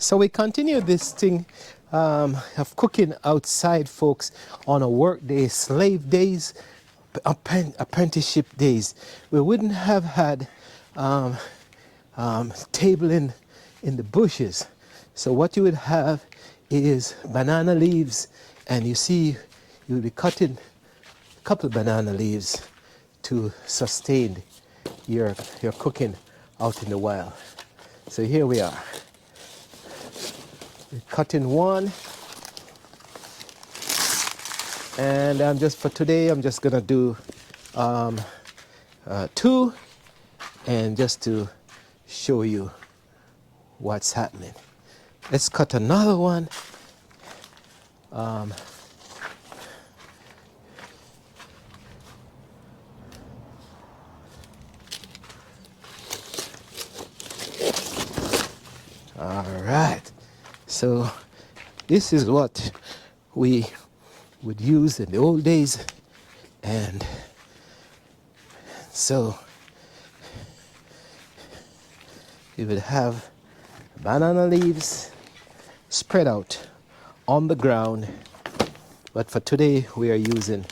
So we continue this thing of cooking outside, folks, on a work day, slave days, apprenticeship days. We wouldn't have had table in the bushes. So what you would have is banana leaves, and you see you will be cutting a couple of banana leaves to sustain your cooking out in the wild. So here we are. We're cutting one, and for today I'm just gonna do two, and just to show you what's happening. Let's cut another one. All right. So this is what we would use in the old days, and so you would have banana leaves spread out on the ground, but for today we are using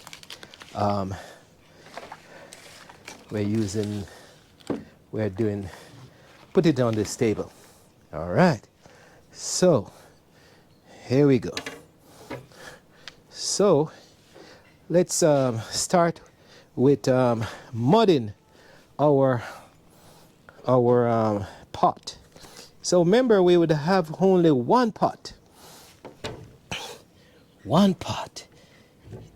put it on this table. All right, so here we go. So let's start with mudding our pot. So remember, we would have only one pot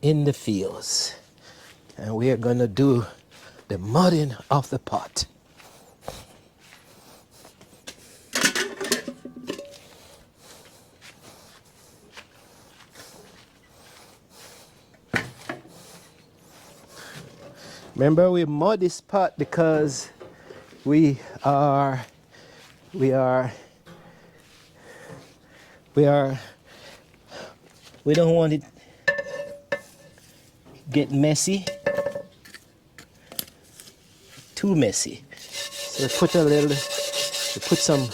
in the fields, and we are going to do the mudding of the pot. Remember, we mud this pot because we don't want it get messy, too messy. So put some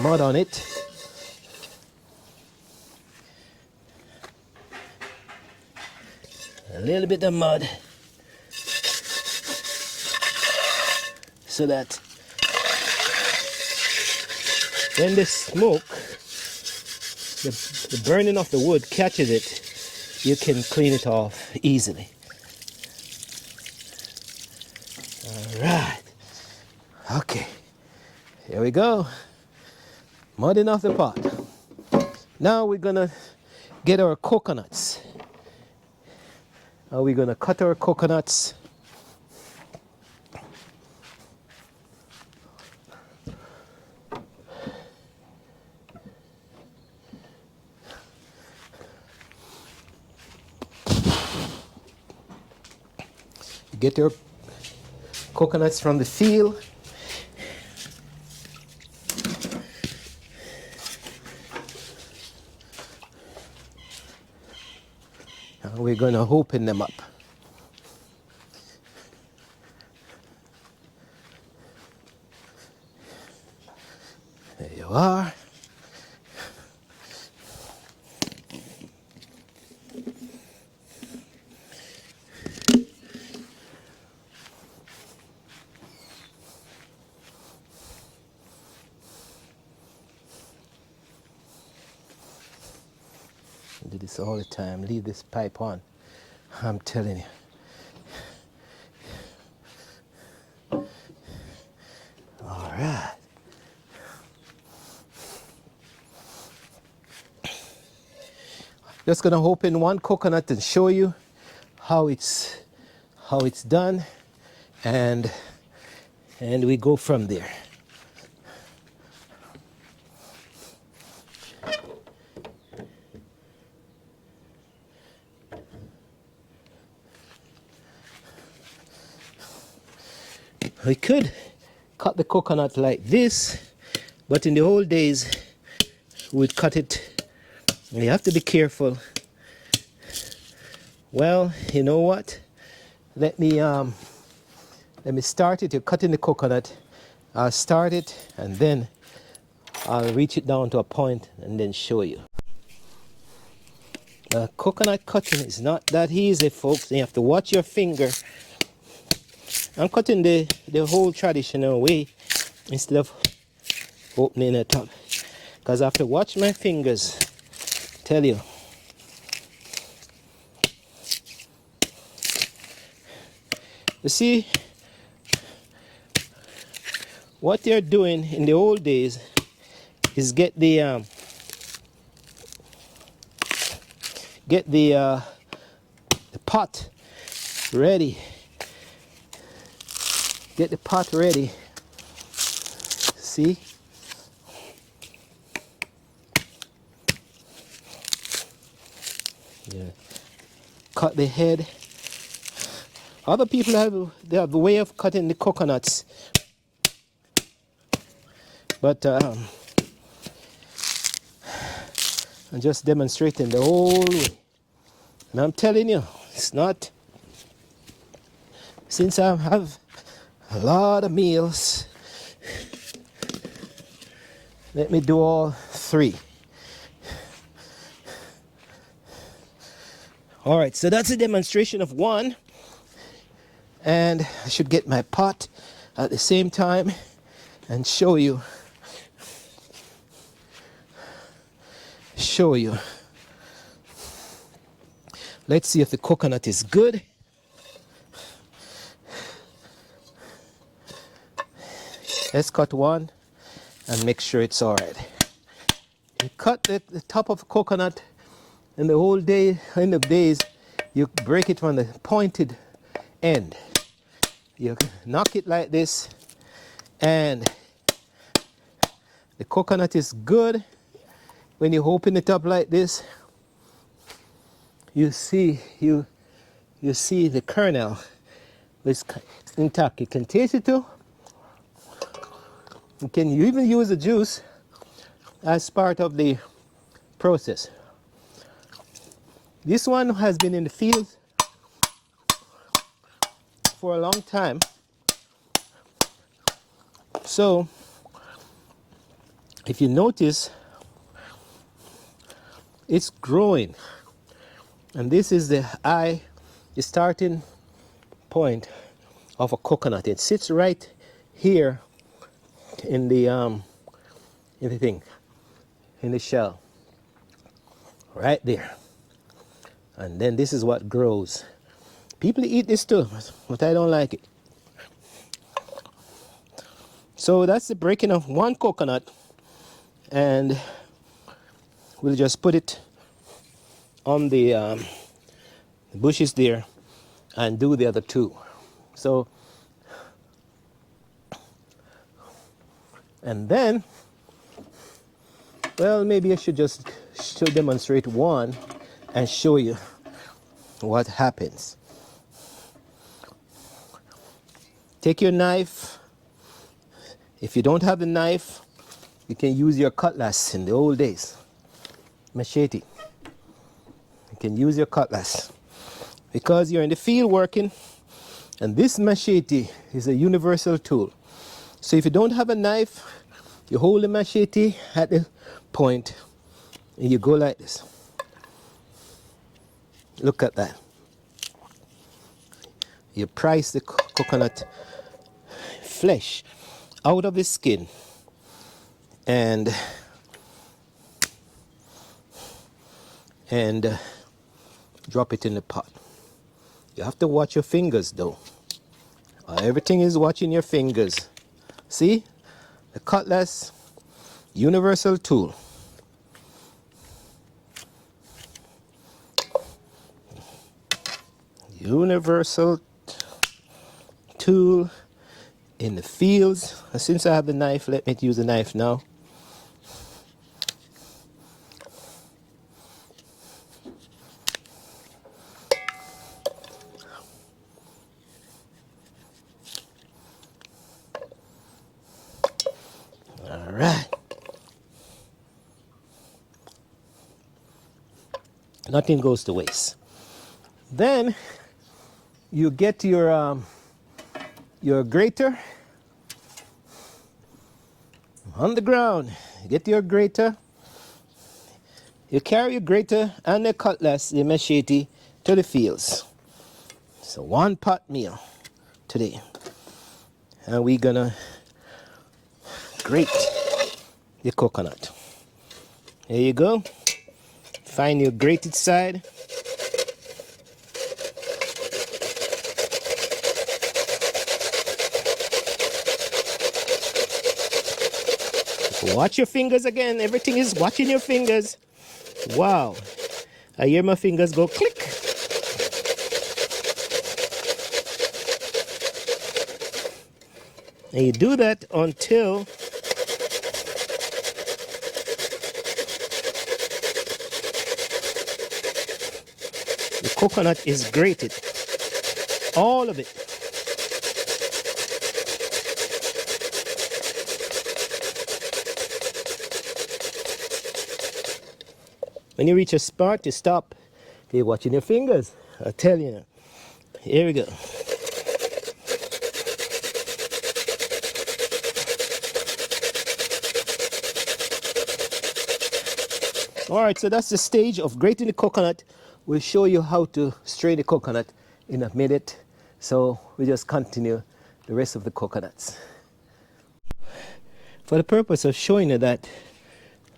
mud on it. A little bit of mud, so that when the smoke, the burning of the wood catches it, you can clean it off easily. All right. Okay. Here we go. Mudding off the pot. Now we're gonna get our coconuts. Now we're gonna cut our coconuts. Get your coconuts from the field. And we're going to open them up. There you are. Do this all the time. Leave this pipe on. I'm telling you. All right. Just gonna open one coconut and show you how it's done, and we go from there. We could cut the coconut like this, but in the old days we'd cut it. You have to be careful. Well, you know what? Let me start it. You're cutting the coconut. I'll start it, and then I'll reach it down to a point and then show you. Coconut cutting is not that easy, folks. You have to watch your finger. I'm cutting the whole traditional way instead of opening it up, because I have to watch my fingers. Tell you. You see, what they're doing in the old days is get the pot ready. Get the pot ready. See? Yeah. Cut the head. Other people they have a way of cutting the coconuts, but I'm just demonstrating the whole way. And I'm telling you, it's not. Since I have a lot of meals, let me do all three. All right, so that's a demonstration of one. And I should get my pot at the same time and show you. Let's see if the coconut is good. Let's cut one and make sure it's all right. You cut the top of the coconut in the whole day, in the days, you break it from the pointed end. You knock it like this, and the coconut is good. When you open it up like this, you see the kernel is intact. You can taste it too. You can even use the juice as part of the process. This one has been in the field for a long time. So if you notice, it's growing, and this is the starting point of a coconut. It sits right here in the thing, in the shell, right there, and then this is what grows. People eat this too, but I don't like it. So that's the breaking of one coconut, and we'll just put it on the bushes there and do the other two. So, and then, well, maybe I should demonstrate one and show you what happens. Take your knife. If you don't have a knife, you can use your cutlass. In the old days, machete. You can use your cutlass because you're in the field working, and this machete is a universal tool. So if you don't have a knife, you hold the machete at the point and you go like this. Look at that. You prise the coconut flesh out of the skin and drop it in the pot. You have to watch your fingers though. Everything is watching your fingers. See? The cutlass, universal tool. Universal tool in the fields. Since I have the knife, let me use the knife now. All right. Nothing goes to waste. Then you get your grater on the ground. get your grater. You carry your grater and the cutlass, the machete, to the fields. So 1 pot meal today. And we're gonna grate the coconut. There you go. Find your grated side. Watch your fingers again. Everything is watching your fingers. Wow. I hear my fingers go click. And you do that until the coconut is grated. All of it. When you reach a spot, you stop. You're watching your fingers. I tell you. Here we go. All right, so that's the stage of grating the coconut. We'll show you how to strain the coconut in a minute. So we just continue the rest of the coconuts. For the purpose of showing you that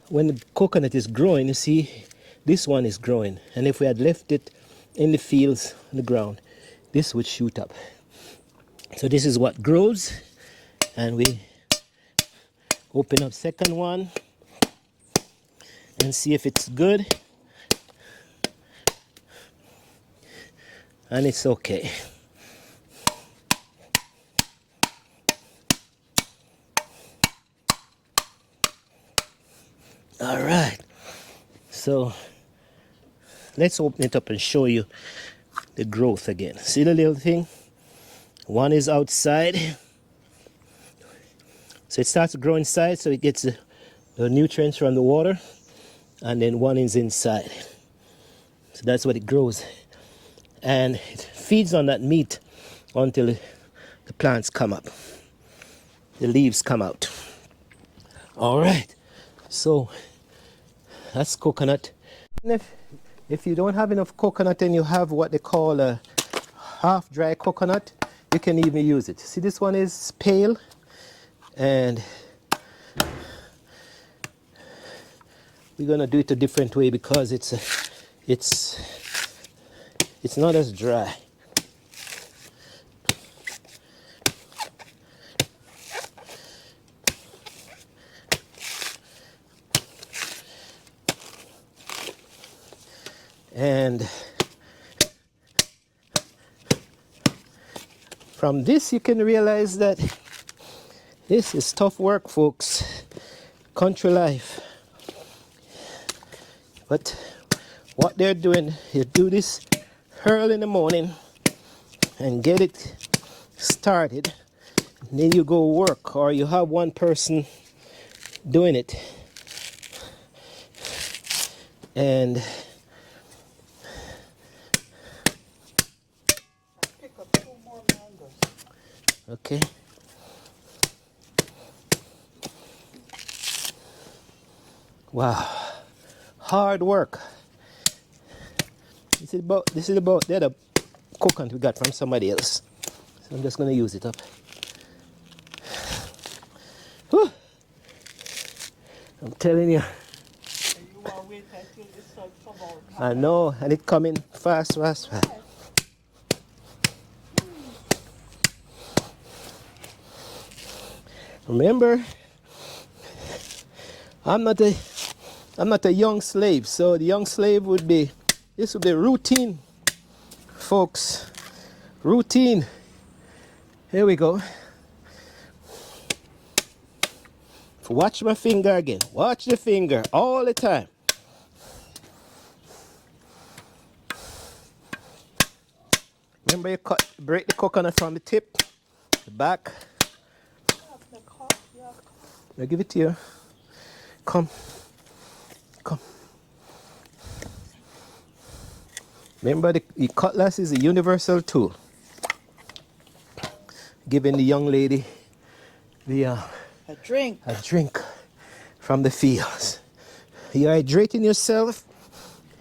when the coconut is growing, you see, this one is growing. And if we had left it in the fields, on the ground, this would shoot up. So this is what grows. And we open up second one and see if it's good. And it's okay. All right. So let's open it up and show you the growth again. See the little thing? One is outside. So it starts to grow inside, so it gets the nutrients from the water. And then one is inside. So that's what it grows. And it feeds on that meat until the plants come up. The leaves come out. All right. So that's coconut. And if you don't have enough coconut and you have what they call a half-dry coconut, you can even use it. See, this one is pale, and we're gonna do it a different way because it's not as dry. And from this you can realize that this is tough work, folks. Country life. But what they're doing, you do this early in the morning and get it started. And then you go work, or you have one person doing it. And pick up 2 more mangoes. okay. Wow. Hard work. This is about the other coconut we got from somebody else. So I'm just gonna use it up. Whew. I'm telling you. And you want to wait until the sun come out. I know, and it coming fast. Remember, I'm not a young slave, so the young slave would be, this would be routine, folks. Routine. Here we go. Watch my finger again. Watch the finger all the time. Remember, you break the coconut from the tip, the back. I'll give it to you. Come. Remember, the cutlass is a universal tool. Giving the young lady a drink from the fields. You're hydrating yourself,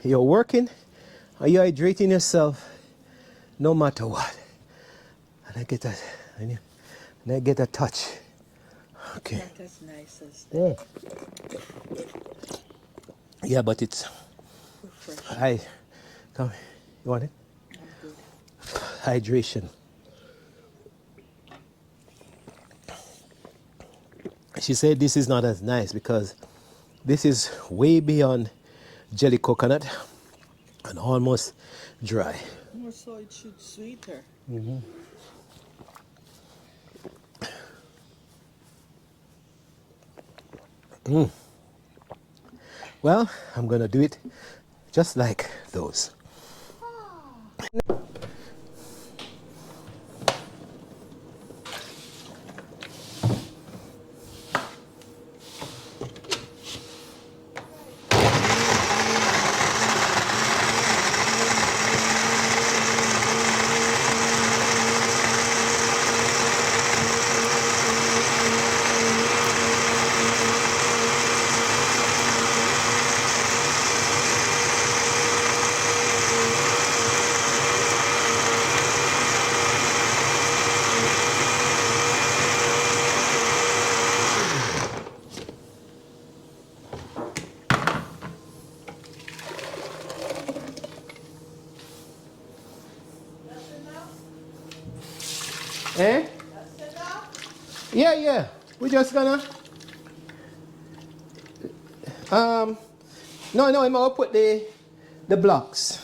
you're working, or you're hydrating yourself no matter what. And I get that, and I get a touch. Okay. Not as nice as Yeah. Yeah, but it's, refreshing. come, you want it? I'm good. Hydration. She said this is not as nice because this is way beyond jelly coconut and almost dry. More so it should sweeter. Well, I'm gonna do it just like those. Eh? Yeah, yeah. We're just gonna no, I'm gonna put the blocks.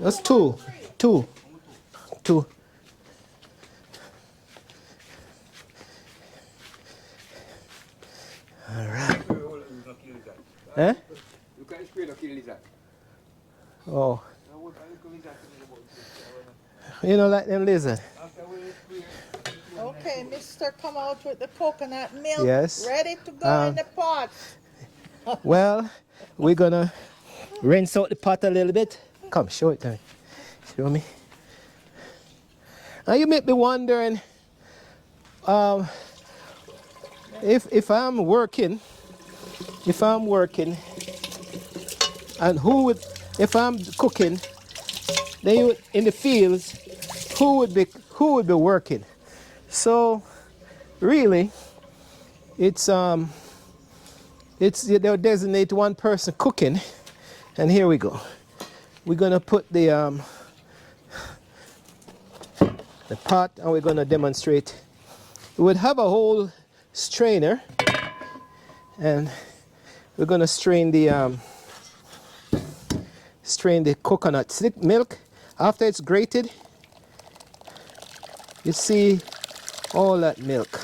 That's two. Two. Two. All right. Eh? You can spray the kill lizard. Oh. You know, like them lizard. Okay, mister, come out with the coconut milk. Yes. Ready to go in the pot. Well, we're gonna rinse out the pot a little bit. Come, show it to me. Show me. Now you make me wondering, if I'm working, and who would, if I'm cooking, then you in the fields, who would be working? So, really, they'll designate one person cooking, and here we go. We're gonna put the pot, and we're gonna demonstrate. We would have a whole strainer, and we're gonna strain the coconut milk. After it's grated, you see all that milk.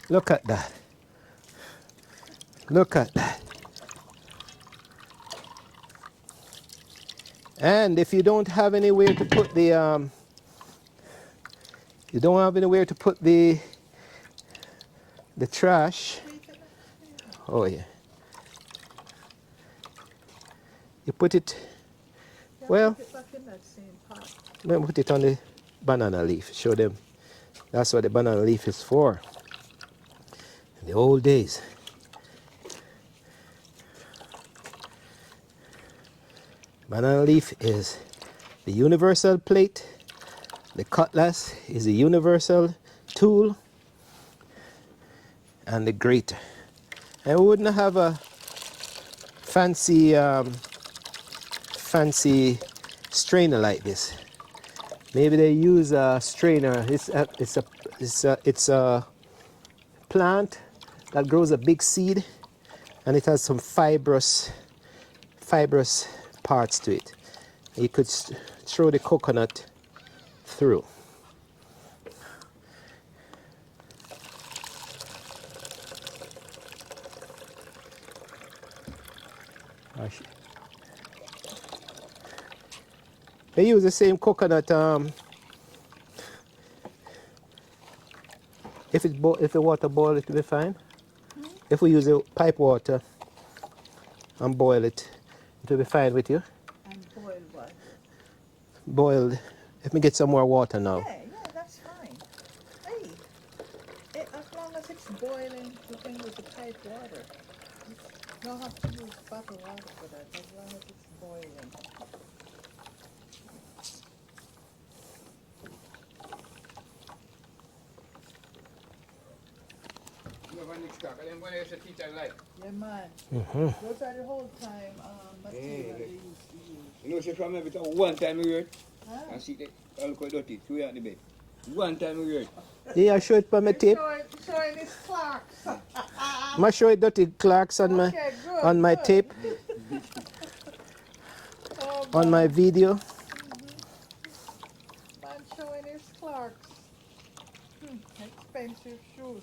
Look at that. Look at that. And if you don't have anywhere to put the trash. Oh yeah. You put it, well, Put it back in that same pot. let me put it on the banana leaf. Show them. That's what the banana leaf is for. In the old days. Banana leaf is the universal plate. The cutlass is a universal tool, and the grater. And we wouldn't have a fancy fancy strainer like this. Maybe they use a strainer. It's a plant that grows a big seed, and it has some fibrous parts to it. You could throw the coconut through. They use the same coconut. If the water boil, it will be fine. If we use the pipe water and boil it, it will be fine with you. And boil what? Boiled. Let me get some more water now. Yeah, that's fine. Hey, as long as it's boiling, you can use the pipe water. You don't have to use bottled water for that, as long as it's boiling. You have a next talk. And then when there's a teacher like, Yeah, man. Those are the whole time material they used to use. you know, say from every time, one time a year, Huh? and see the alcohol dirty, throw it out the bed. One time a year. Yeah, I show it on my tape. Showing his clocks. I show it dirty Clarks on my Okay, good, on my good. tape, Oh, on my video. man showing his clocks. Expensive shoes.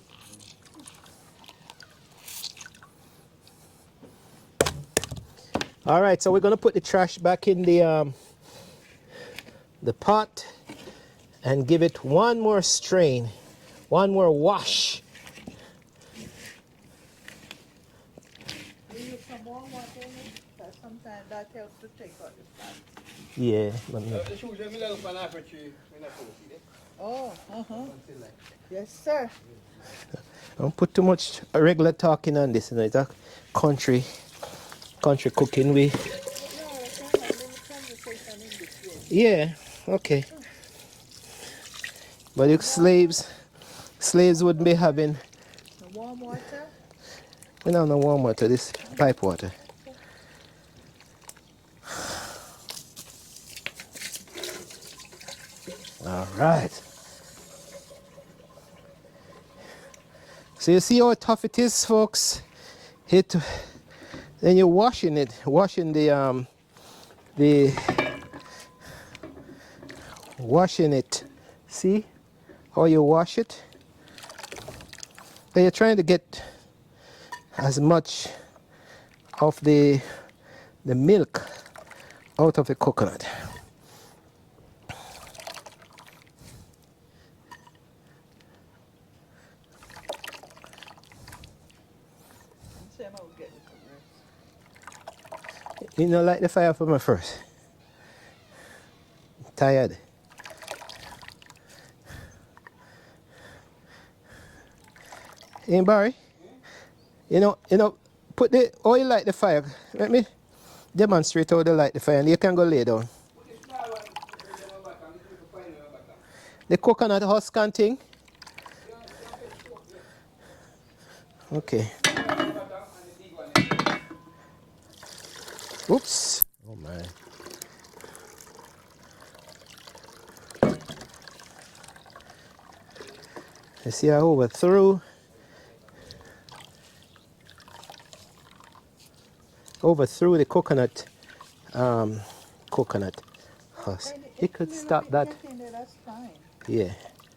All right, so we're gonna put the trash back in the pot and give it one more strain, one more wash. We use some warm water in it, but sometimes that helps to take out the fat. Yeah. The shoes, I'm going to apple tree. Oh, yes, sir. Don't put too much regular talking on this. You know, it's a country cooking. We. No, I can have a little conversation in between. Yeah. Okay. But if slaves wouldn't be having. The warm water? We don't know warm water. This pipe water. All right. So you see how tough it is, folks. Then you're washing the washing it. See how you wash it? Then you're trying to get as much of the milk out of the coconut. Same I would get it from rest. You know, light the fire for me first. Tired. Hey Barry, you know, put the oil light the fire. Let me demonstrate how to light the fire, and you can go lay down. The coconut husk and thing. Okay. Oops. Oh my. You see, I overthrew the coconut husk. And You could stop that. Get in there, that's fine. Yeah,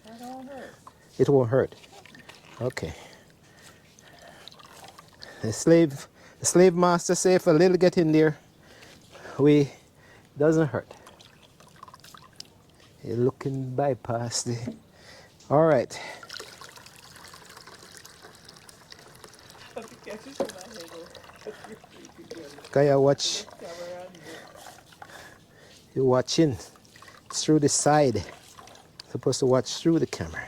That don't hurt. it won't hurt. Okay. The slave master say if a little get in there, doesn't hurt. You're looking bypass the. All right. Kaya watch. You're watching through the side. Supposed to watch through the camera.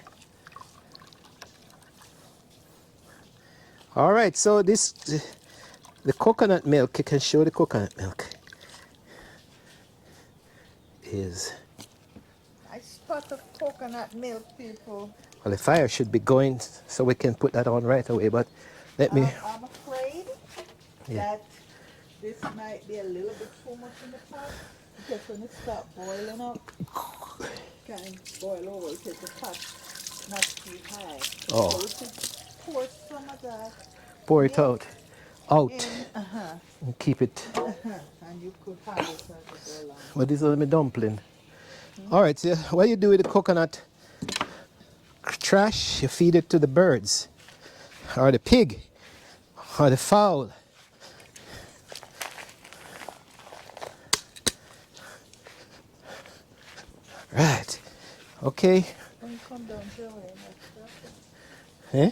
All right, so the coconut milk, you can show the coconut milk. is. I spot of coconut milk, people. Well, the fire should be going so we can put that on right away, but let me. I'm afraid Yeah. that this might be a little bit too much in the pot because when it start boiling up, it can boil over because the pot's not too high. Oh. So we should pour some of that Pour it milk out. Out. in, And keep it. and you could have it as you go along. Well, this is my dumpling. All right, so what you do with the coconut trash, you feed it to the birds, or the pig, or the fowl. Right. Okay. When you come down here, that's Eh?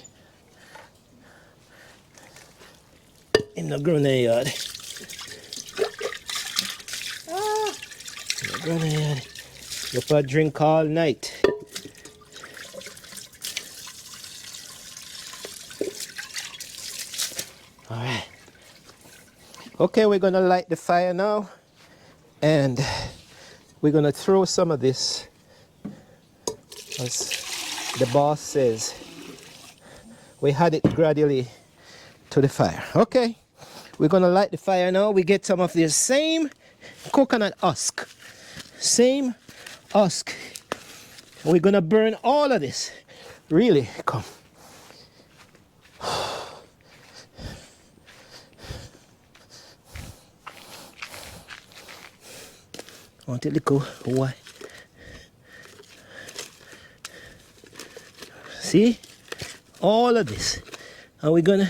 In the grenade. Ah! In the grenade. You put drink all night. All right. Okay, we're gonna light the fire now, and we're gonna throw some of this, as the boss says. We had it gradually to the fire. Okay, we're gonna light the fire now. We get some of this same coconut husk, same husk. We're gonna burn all of this. Really, come. Want it to go away. See? All of this. And we're gonna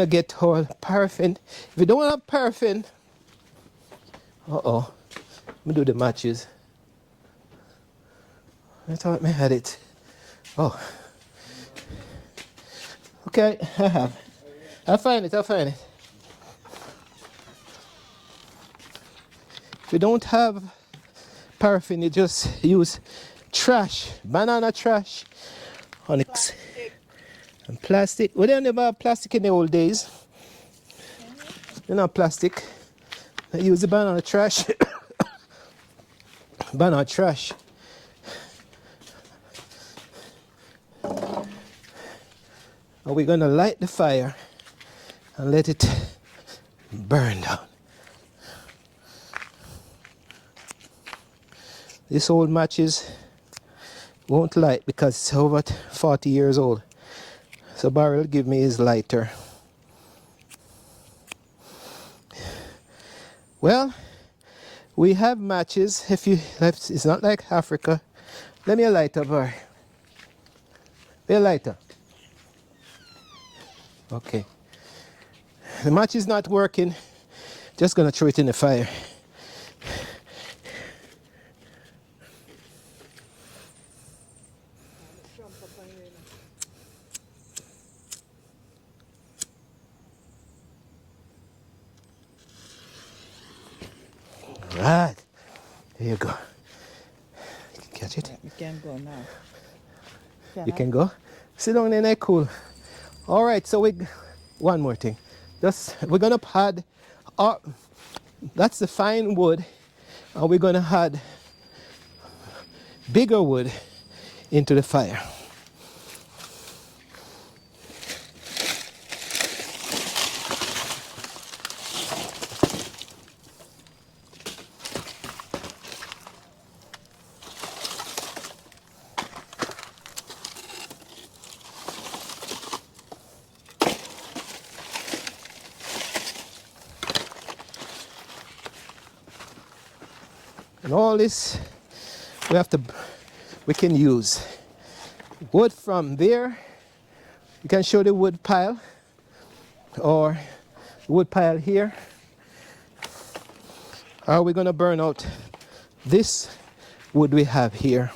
get our paraffin. If you don't have paraffin, let me do the matches. I thought I had it. Oh. Okay, I have. I'll find it. If you don't have paraffin, you just use trash, banana trash, onyx, and plastic. Well, they never had plastic in the old days. They're not plastic. I use the banana trash. Banana trash. And we're gonna light the fire and let it burn down. This old matches won't light because it's over 40 years old. So Barry will give me his lighter. Well, we have matches. It's not like Africa. Let me a lighter, Barry. Be a lighter. Okay. The match is not working. Just gonna throw it in the fire. Right. There you go. You can catch it. You can go now. You can go. Sit down in there, cool. All right, so one more thing. We're gonna add, that's the fine wood, and we're gonna add bigger wood into the fire. And all this, we can use wood from there. You can show the wood pile, or wood pile here. Or we're gonna burn out this wood we have here.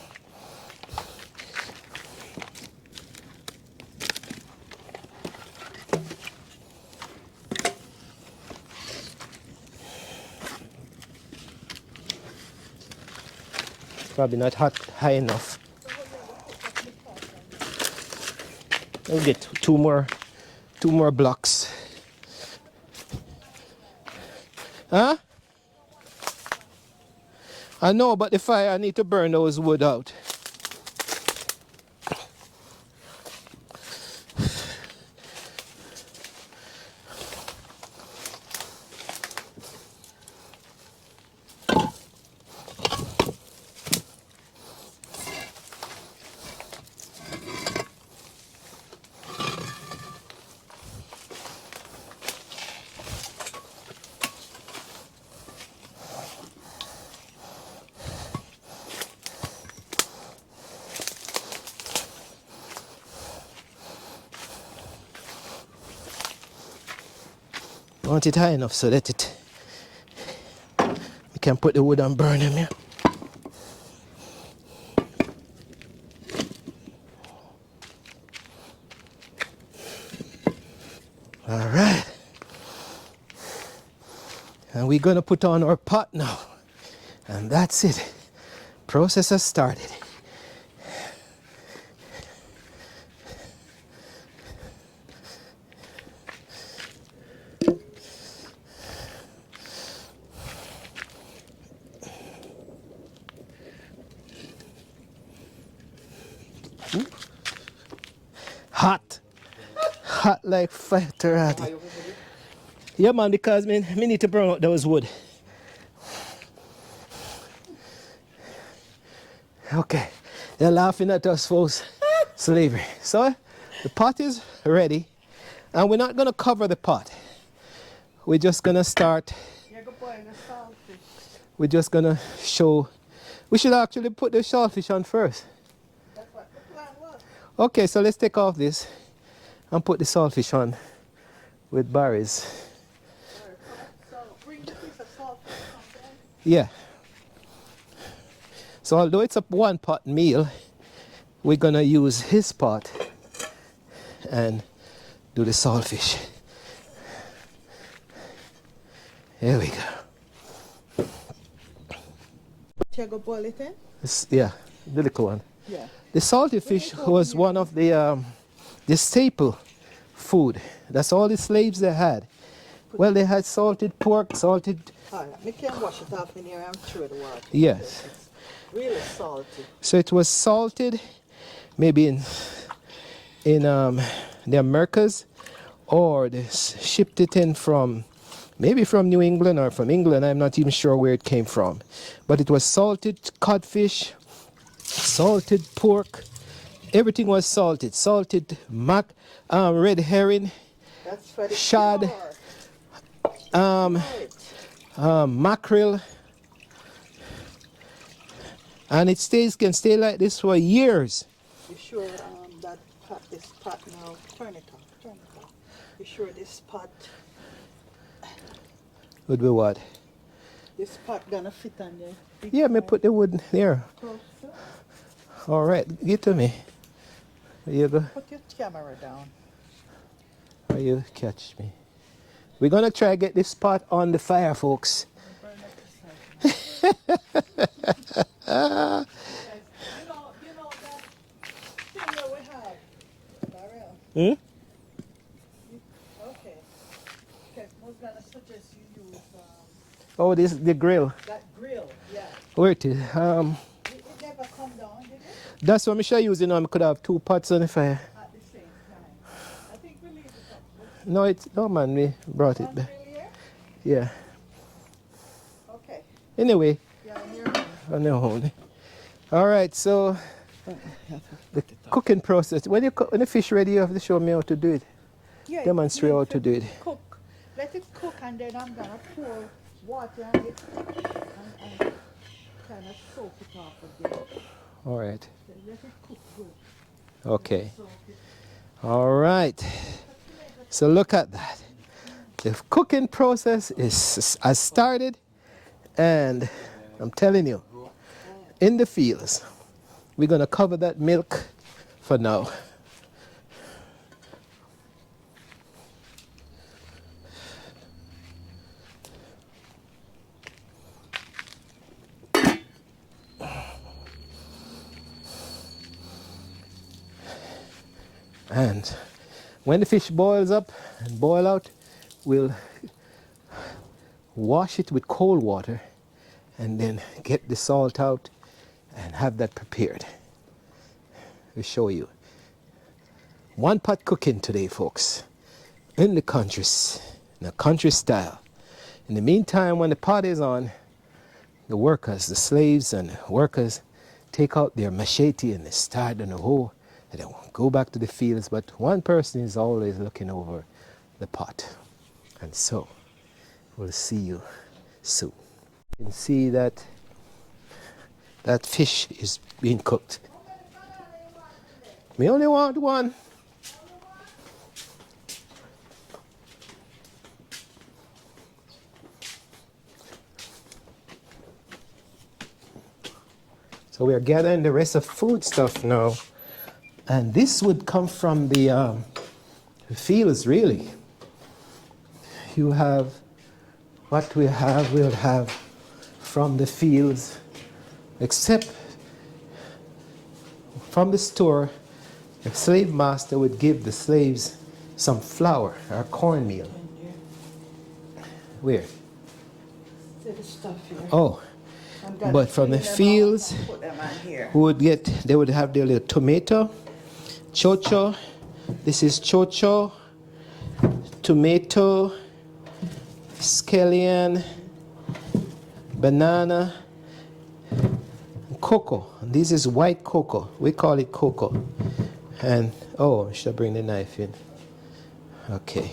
Probably not high enough. We'll get two more blocks. Huh? I know, but the fire, I need to burn those wood out. I want it high enough so that we can put the wood and burn them here. All right. And we're gonna put on our pot now. And that's it. Process has started. Hot. Hot like fire terati. Yeah, man, because me need to burn out those wood. Okay, they're laughing at us, folks. Slavery. So, the pot is ready, and we're not gonna cover the pot. We're just gonna start. You go boil the saltfish. We're just gonna show. We should actually put the shellfish on first. That's what the plan was. Okay, so let's take off this and put the saltfish on with berries. So bring the piece of saltfish from there. Yeah. So although it's a one pot meal, we're gonna use his pot and do the saltfish. Here we go. You go boil it in? Yeah, the little one. Yeah. The salty fish was one of the staple food. That's all the slaves they had. Well, they had salted pork, salted. All right, we can wash it off in here. I'm sure the water. Yes. It's really salty. So it was salted, maybe in the Americas, or they shipped it in from maybe from New England or from England. I'm not even sure where it came from, but it was salted codfish, salted pork. Everything was salted. Salted red herring, That's for the shad, cure. Right. mackerel, and it can stay like this for years. You sure that pot, this pot now, turn it off. You sure this pot, Would be what? this pot gonna fit on there? Big Yeah, me time? put the wood there. Close to- All right, give to me. There you go. Put your camera down. Or you catch me. We're gonna try to get this pot on the fire, folks. Burn up the side. You know that thing that we have, Darrell? Hmm? Okay. Okay, I was gonna suggest you use Oh, this the grill. that grill. Yeah. Where it is? It never come down, did it? That's what I should use. You know, I could have two pots on the fire. At the same time. I think we leave it up. No, no man, we brought it One back. grill here? Yeah. Okay. Anyway, Yeah, and you're on the whole. All right, so the cooking process. When the fish ready, you have to show me how to do it. yeah, Demonstrate how to do it. Cook. Let it cook and then I'm gonna pour water on it and kind of soak it off again. All right. Let it cook good. Okay. Soak it. All right. So look at that. The cooking process has started, and I'm telling you, in the fields, we're gonna cover that milk for now. And when the fish boils up and boil out, we'll wash it with cold water, and then get the salt out and have that prepared. We'll show you. One pot cooking today, folks, in the countries, in a country style. In the meantime, when the pot is on, the workers, the slaves and workers take out their machete and they start in a hoe and they go back to the fields, but one person is always looking over the pot. And so, we'll see you soon. You can see that that fish is being cooked. We only want one. So we are gathering the rest of food stuff now. And this would come from the fields, really. You have what we'll have from the fields, except from the store, the slave master would give the slaves some flour or cornmeal. Where? See the stuff here. Oh, I'm gonna but from the clean them fields, off and put them on here. who would get, they would have their little tomato, chocho. This is chocho, tomato, scallion, banana, cocoa. This is white cocoa. We call it cocoa. And, oh, should I bring the knife in? Okay.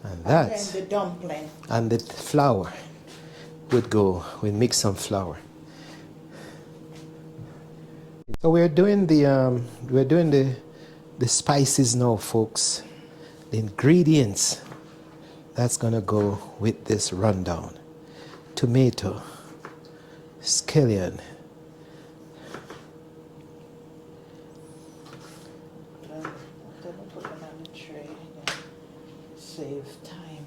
And that's, And the dumpling. and the flour would go, we mix some flour. So we're doing the spices now, folks. The ingredients that's gonna go with this rundown. Tomato, scallion, I'm gonna put them on the tray and save time.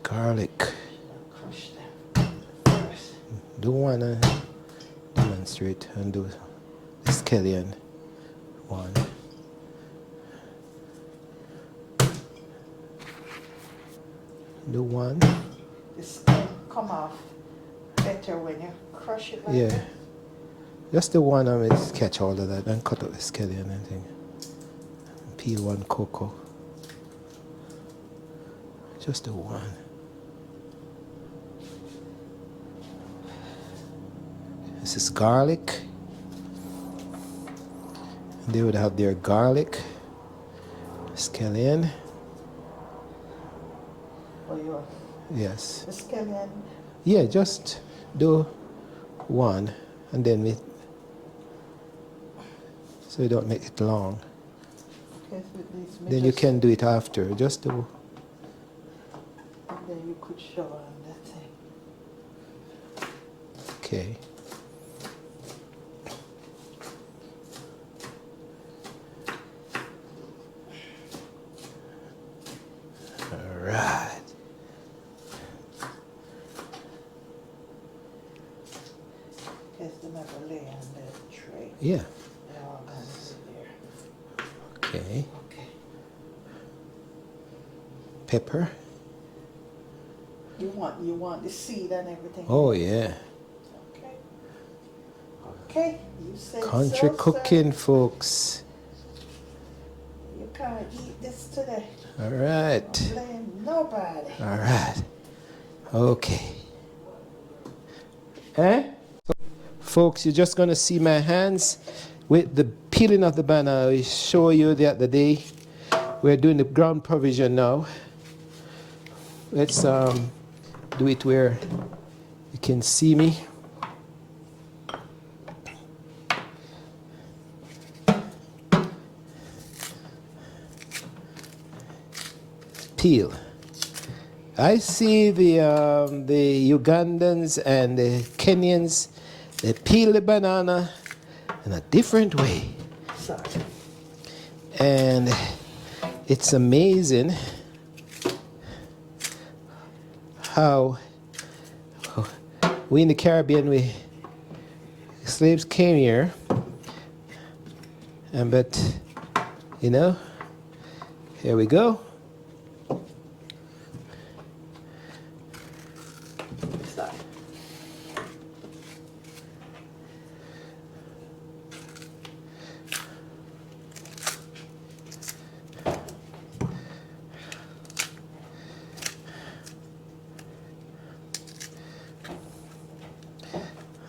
garlic. I'll crush them first. Do one and demonstrate and do the scallion one. Do one. The skin come off better when you crush it like Yeah. that. Just the one and just catch all of that and cut out the scallion and thing. Peel one cocoa. Just the one. This is garlic. They would have their garlic, scallion. For your Yes. the scallion. Yeah, just do one and then we, so you don't make it long. Yes, with these Then you can do it after. Just do. And then you could show on that thing. Okay. All right. Because they never lay on the tray. Yeah. They're all gonna be there. Okay. Okay. Pepper. You want the seed and everything. Oh yeah. Okay. Okay. You said Country so, cooking, sir. folks. You can't eat this today. All right. Don't blame nobody. All right. Okay. Eh? Folks, you're just going to see my hands with the peeling of the banana. I show you the other day. We're doing the ground provision now. Let's do it where you can see me. Peel. I see the Ugandans and the Kenyans, they peel the banana in a different way. Sorry. And it's amazing how we in the Caribbean, slaves came here, and but, you know, Here we go. Stop.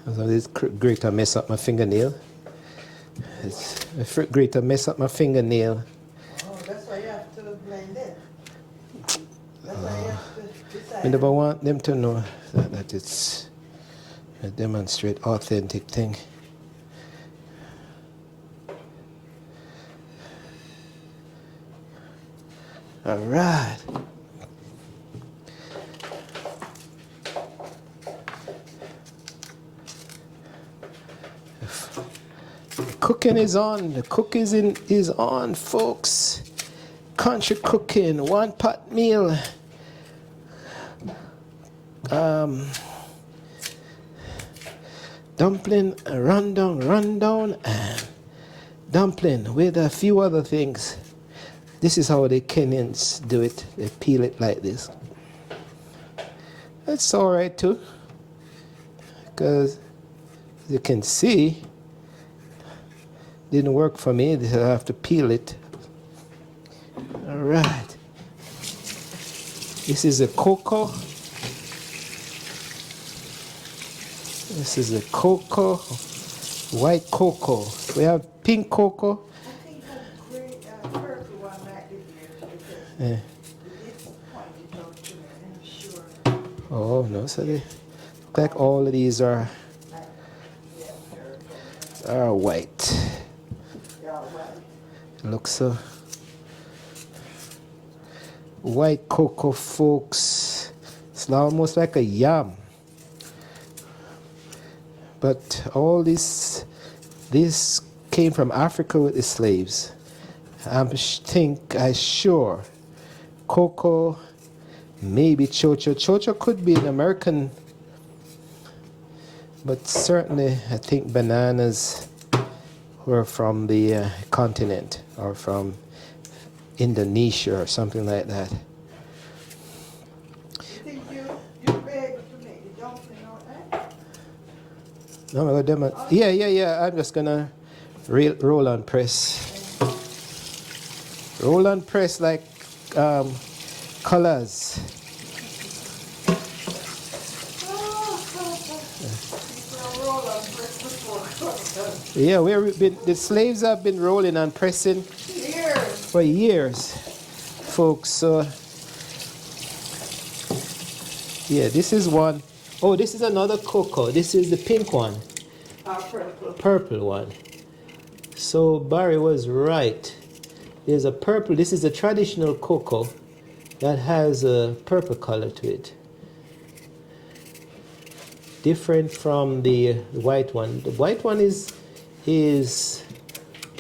So this great to mess up my fingernail. It's great to mess up my fingernail. Oh, that's why you have to blend it. That's why you have to decide. I never want them to know that it's a demonstrate authentic thing. All right. The cooking is on. The cook is on, folks. Country cooking, one pot meal. Dumpling, rundown, and dumpling with a few other things. This is how the Kenyans do it. They peel it like this. That's all right too, because as you can see, didn't work for me. I have to peel it. All right. This is a cocoa. This is a cocoa, white cocoa. We have pink cocoa. I think that gray, purple one might be there because Yeah. it's pointed out to me. I'm sure. Oh no, so they look like all of these are white. Yeah, well. Looks so white cocoa, folks. It's almost like a yam. But all this came from Africa with the slaves. I sure cocoa, maybe chocho. Chocho could be an American, but certainly I think bananas were from the continent or from Indonesia or something like that. You think you be able to make the dumpling out there? No, yeah. I'm just gonna roll and press. Roll and press like colors. Yeah, the slaves have been rolling and pressing for years, folks. So yeah, this is one. Oh, this is another cocoa. This is the pink one. Purple one. So Barry was right. There's a purple. This is a traditional cocoa that has a purple color to it. Different from the white one. The white one is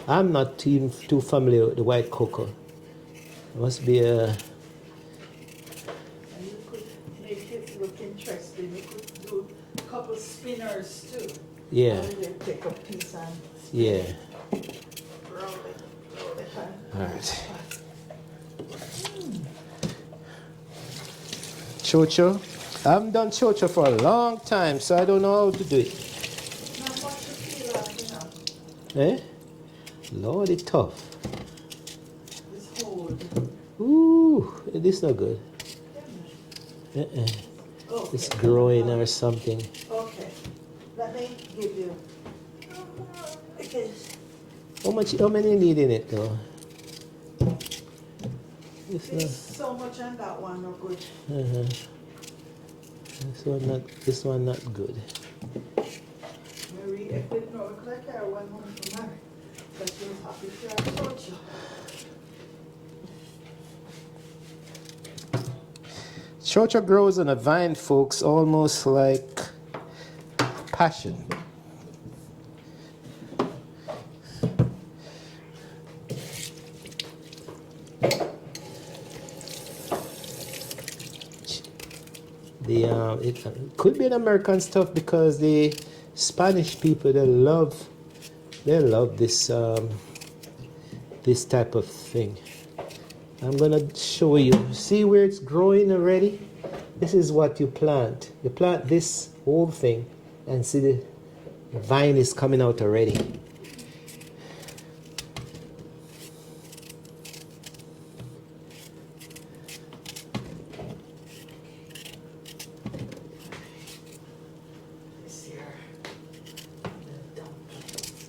I'm not too familiar with the white cocoa. It must be a. You could make it look interesting. You could do a couple spinners too. Yeah. And then take a piece and Yeah. roll it. All right. Chocho. I haven't done chocho for a long time, so I don't know how to do it. Not much to peel off, you know. Eh? Lord, it's tough. It's hold. Ooh, this not good. Okay. It's growing or something. Okay. Let me give you. Because How many you need in it though? It's there's so much on that one, no good. not. This one not good. Marie, if it no look like I went home to marry, but she was happy to have told you. Chocho grows on a vine, folks, almost like passion. It could be an American stuff because the Spanish people they love this this type of thing. I'm gonna show you. See where it's growing already? This is what you plant. You plant this whole thing and see the vine is coming out already. This here, the dumplings.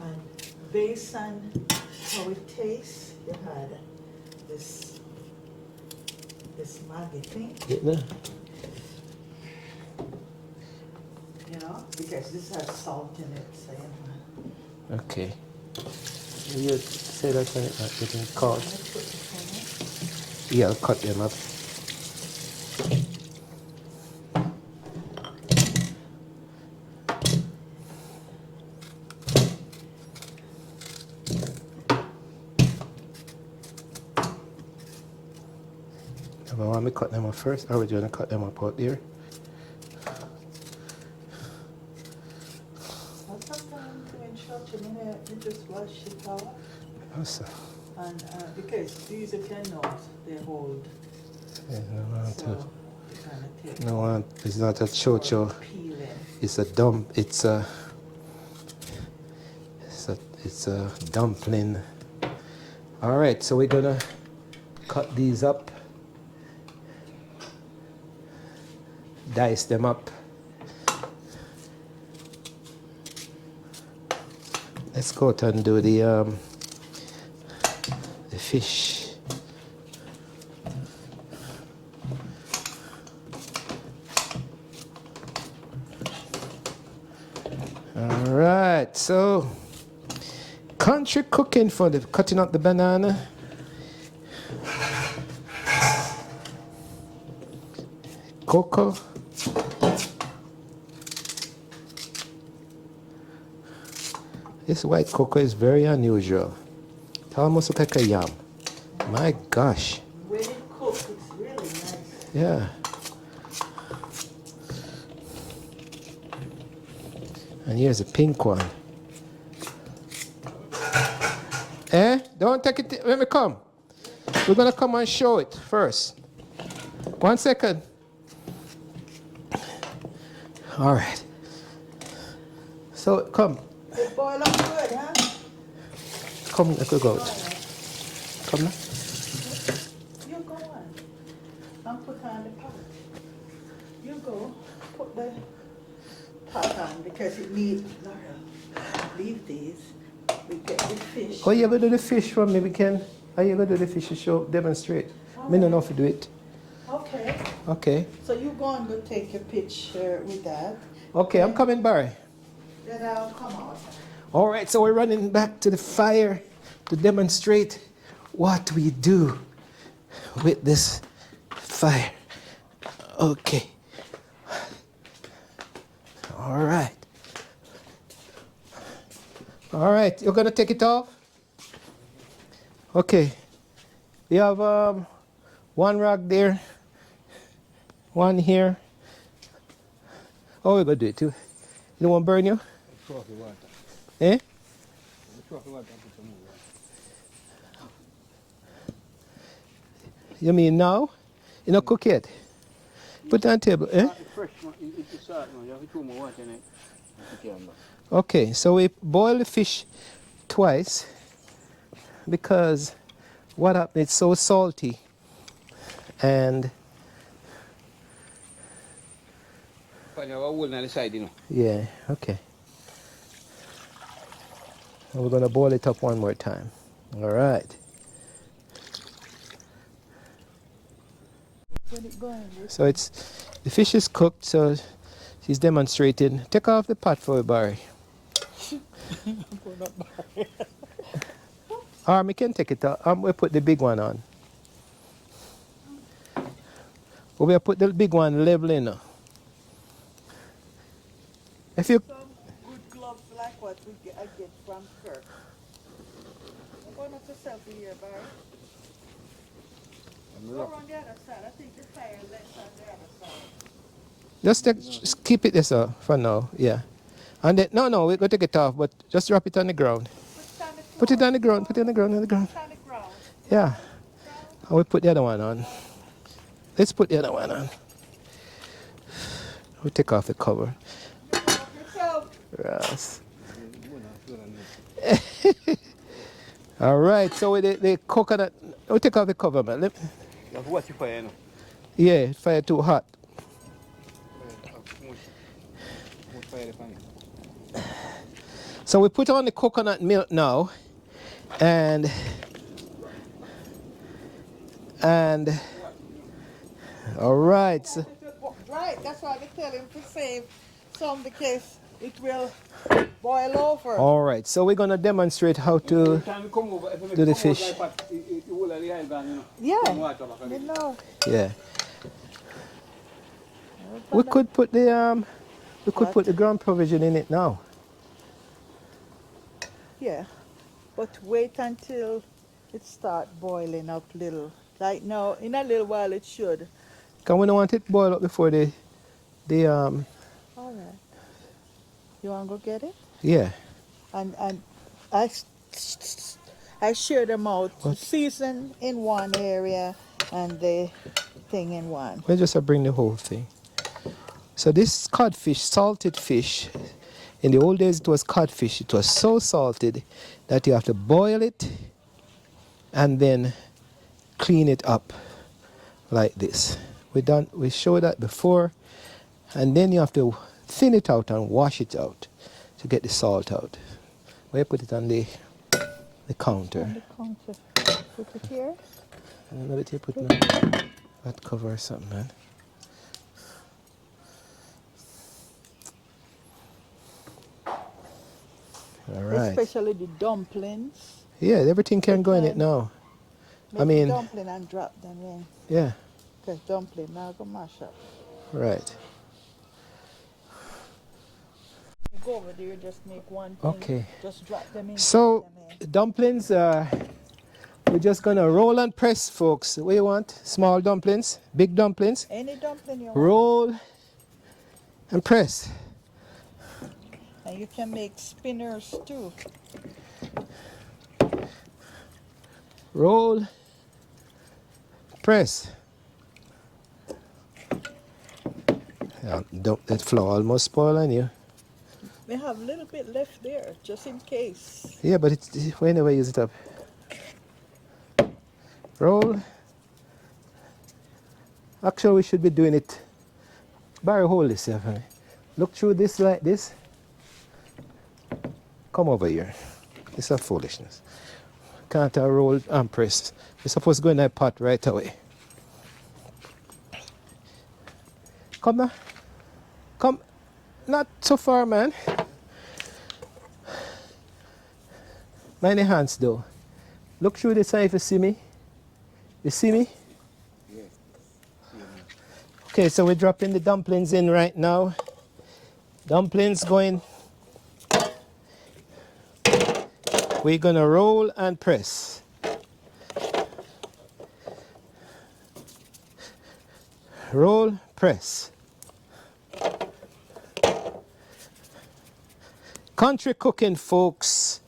And based on how it tastes, you had this Maggie thing, Yeah. you know, because this has salt in it, so you know. Okay. You say that when it's not getting caught. Let me put this in it. Yeah, I'll cut them up. Do I want me to cut them up first, or would you want to cut them up out there? Well, sometimes in church, you just wash it off. Awesome. And because these, if you know, they hold, Yeah, no, want so to. you kind of take No, want, it's not a chocho. peeling. It's a it's a dumpling. All right, so we're gonna cut these up, dice them up. Let's go to and do the fish. All right, so country cooking for the cutting up the banana. Cocoa. This white cocoa is very unusual. It almost looks like a yam. My gosh. When it cooks, it's really nice. Yeah. And here's a pink one. Eh? Don't take it. Let me come. We're going to come and show it first. 1 second. All right. So, come. It boil up good, huh? Come, let me go out. Come now. You go on. And put on the pot. You go, put the pot on because it needs, Laura, leave these. We get the fish. Oh, you going to do the fish for me? We can. Are you going to do the fish to show, demonstrate? Me don't know if you do it. Okay. Okay. So you go and go take your picture with that. Okay, I'm coming, Barry. Then I'll come out. All right, so we're running back to the fire to demonstrate what we do with this fire. Okay. All right. All right, you're going to take it off? Okay. We have one rag there, one here. Oh, we're going to do it too. You don't want to burn you? Trophy water. Eh? Trophy water, put some more. You mean now? You not cook yet? Put it on the table, eh? Fresh, it's salt, man. You have to throw more water in it. Okay, so we boil the fish twice because what happened, it's so salty. And But you have a hole on the side, you know. yeah, okay. And we're gonna boil it up one more time. All right. When it going, So it's, the fish is cooked, so she's demonstrating. Take off the pot for you, Barry. Or we can take it off. We'll put the big one on. We'll put the big one level in. If you some good gloves like what I get from Kirk. I'm going up to selfie here, Barry. Go on the other side. I think the fire is less on the other side. just keep it there, sir, for now. Yeah. And then, no, we're going to take it off, but just drop it on the ground. Put it on the Put it on the ground, put it on the ground, on the ground. Put it on the ground. Yeah. And we put the other one on. Let's put the other one on. We take off the cover. Yes. All right, so with the coconut, we take off the cover, man. You have to watch your fire, you know. Yeah, fire too hot. Much fire upon it. So we put on the coconut milk now, and all right. So, Right, that's why they tell him to save some because it will boil over. all right, so we're gonna demonstrate how Every to time you come over, if you do the come over fish. like that, it will let the oil gone, you know. Yeah, Some water back you again. know. Yeah. We could put the What? put the ground provision in it now. Yeah, but wait until it start boiling up little. Like now, in a little while it should. Cause we don't want it boil up before the All right. You want to go get it? yeah. And I share them out. What? Season in one area and the thing in one. We'll just bring the whole thing. So this codfish, salted fish. In the old days it was codfish. It was so salted that you have to boil it and then clean it up like this. We showed that before, and then you have to thin it out and wash it out to get the salt out. We put it on the counter. On the counter. Put it here. I don't know what you put now. That cover or something, man. All right. Especially the dumplings. Yeah, everything can go in it now. Make mean- the dumpling and drop them in. Yeah, Because dumpling now go mash up. right. You go over there, just make one thing. Okay. Just drop them in. So, put them in. dumplings, we're just gonna roll and press, folks. What do you want? Small dumplings? Big dumplings? Any dumpling you want. Roll and press. And you can make spinners too. Roll, press. Yeah, don't let flour almost spoil on you. We have a little bit left there, just in case. Yeah, but it's whenever you use it up. Roll. Actually, we should be doing it. Barry, hold this here for me. Look through this like this. Come over here. It's a foolishness. Can't roll and press. You're supposed to go in that pot right away. Come now. Come. Not so far, man. Mind your hands, though. Look through this side if you see me. You see me? Yeah. Okay, so we're dropping the dumplings in right now. Dumplings going. We're gonna roll and press. Roll, press. Country cooking, folks.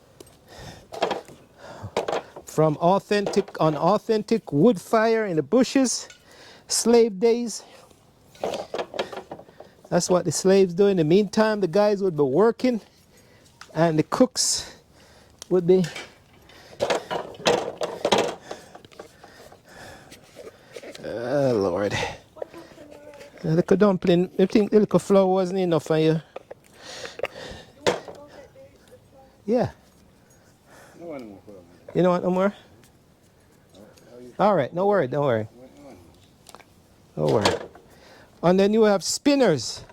From authentic wood fire in the bushes, slave days. That's what the slaves do. In the meantime, the guys would be working, and the cooks would be Lord. The little dumpling, I think the little flour wasn't enough for you. Yeah. No one more for them. You know what, no more? All right, no worry, don't worry. Don't worry. And then you have spinners.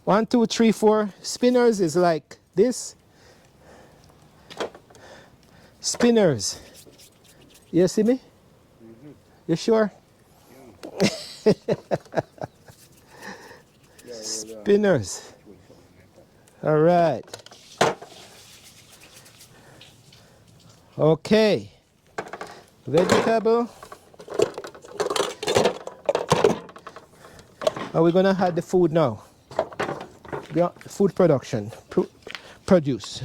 1, 2, 3, 4. Spinners is like this. Spinners. You see me? You sure? Spinners. All right. Okay. Vegetable. Are we gonna add the food now? Yeah, food production. Produce.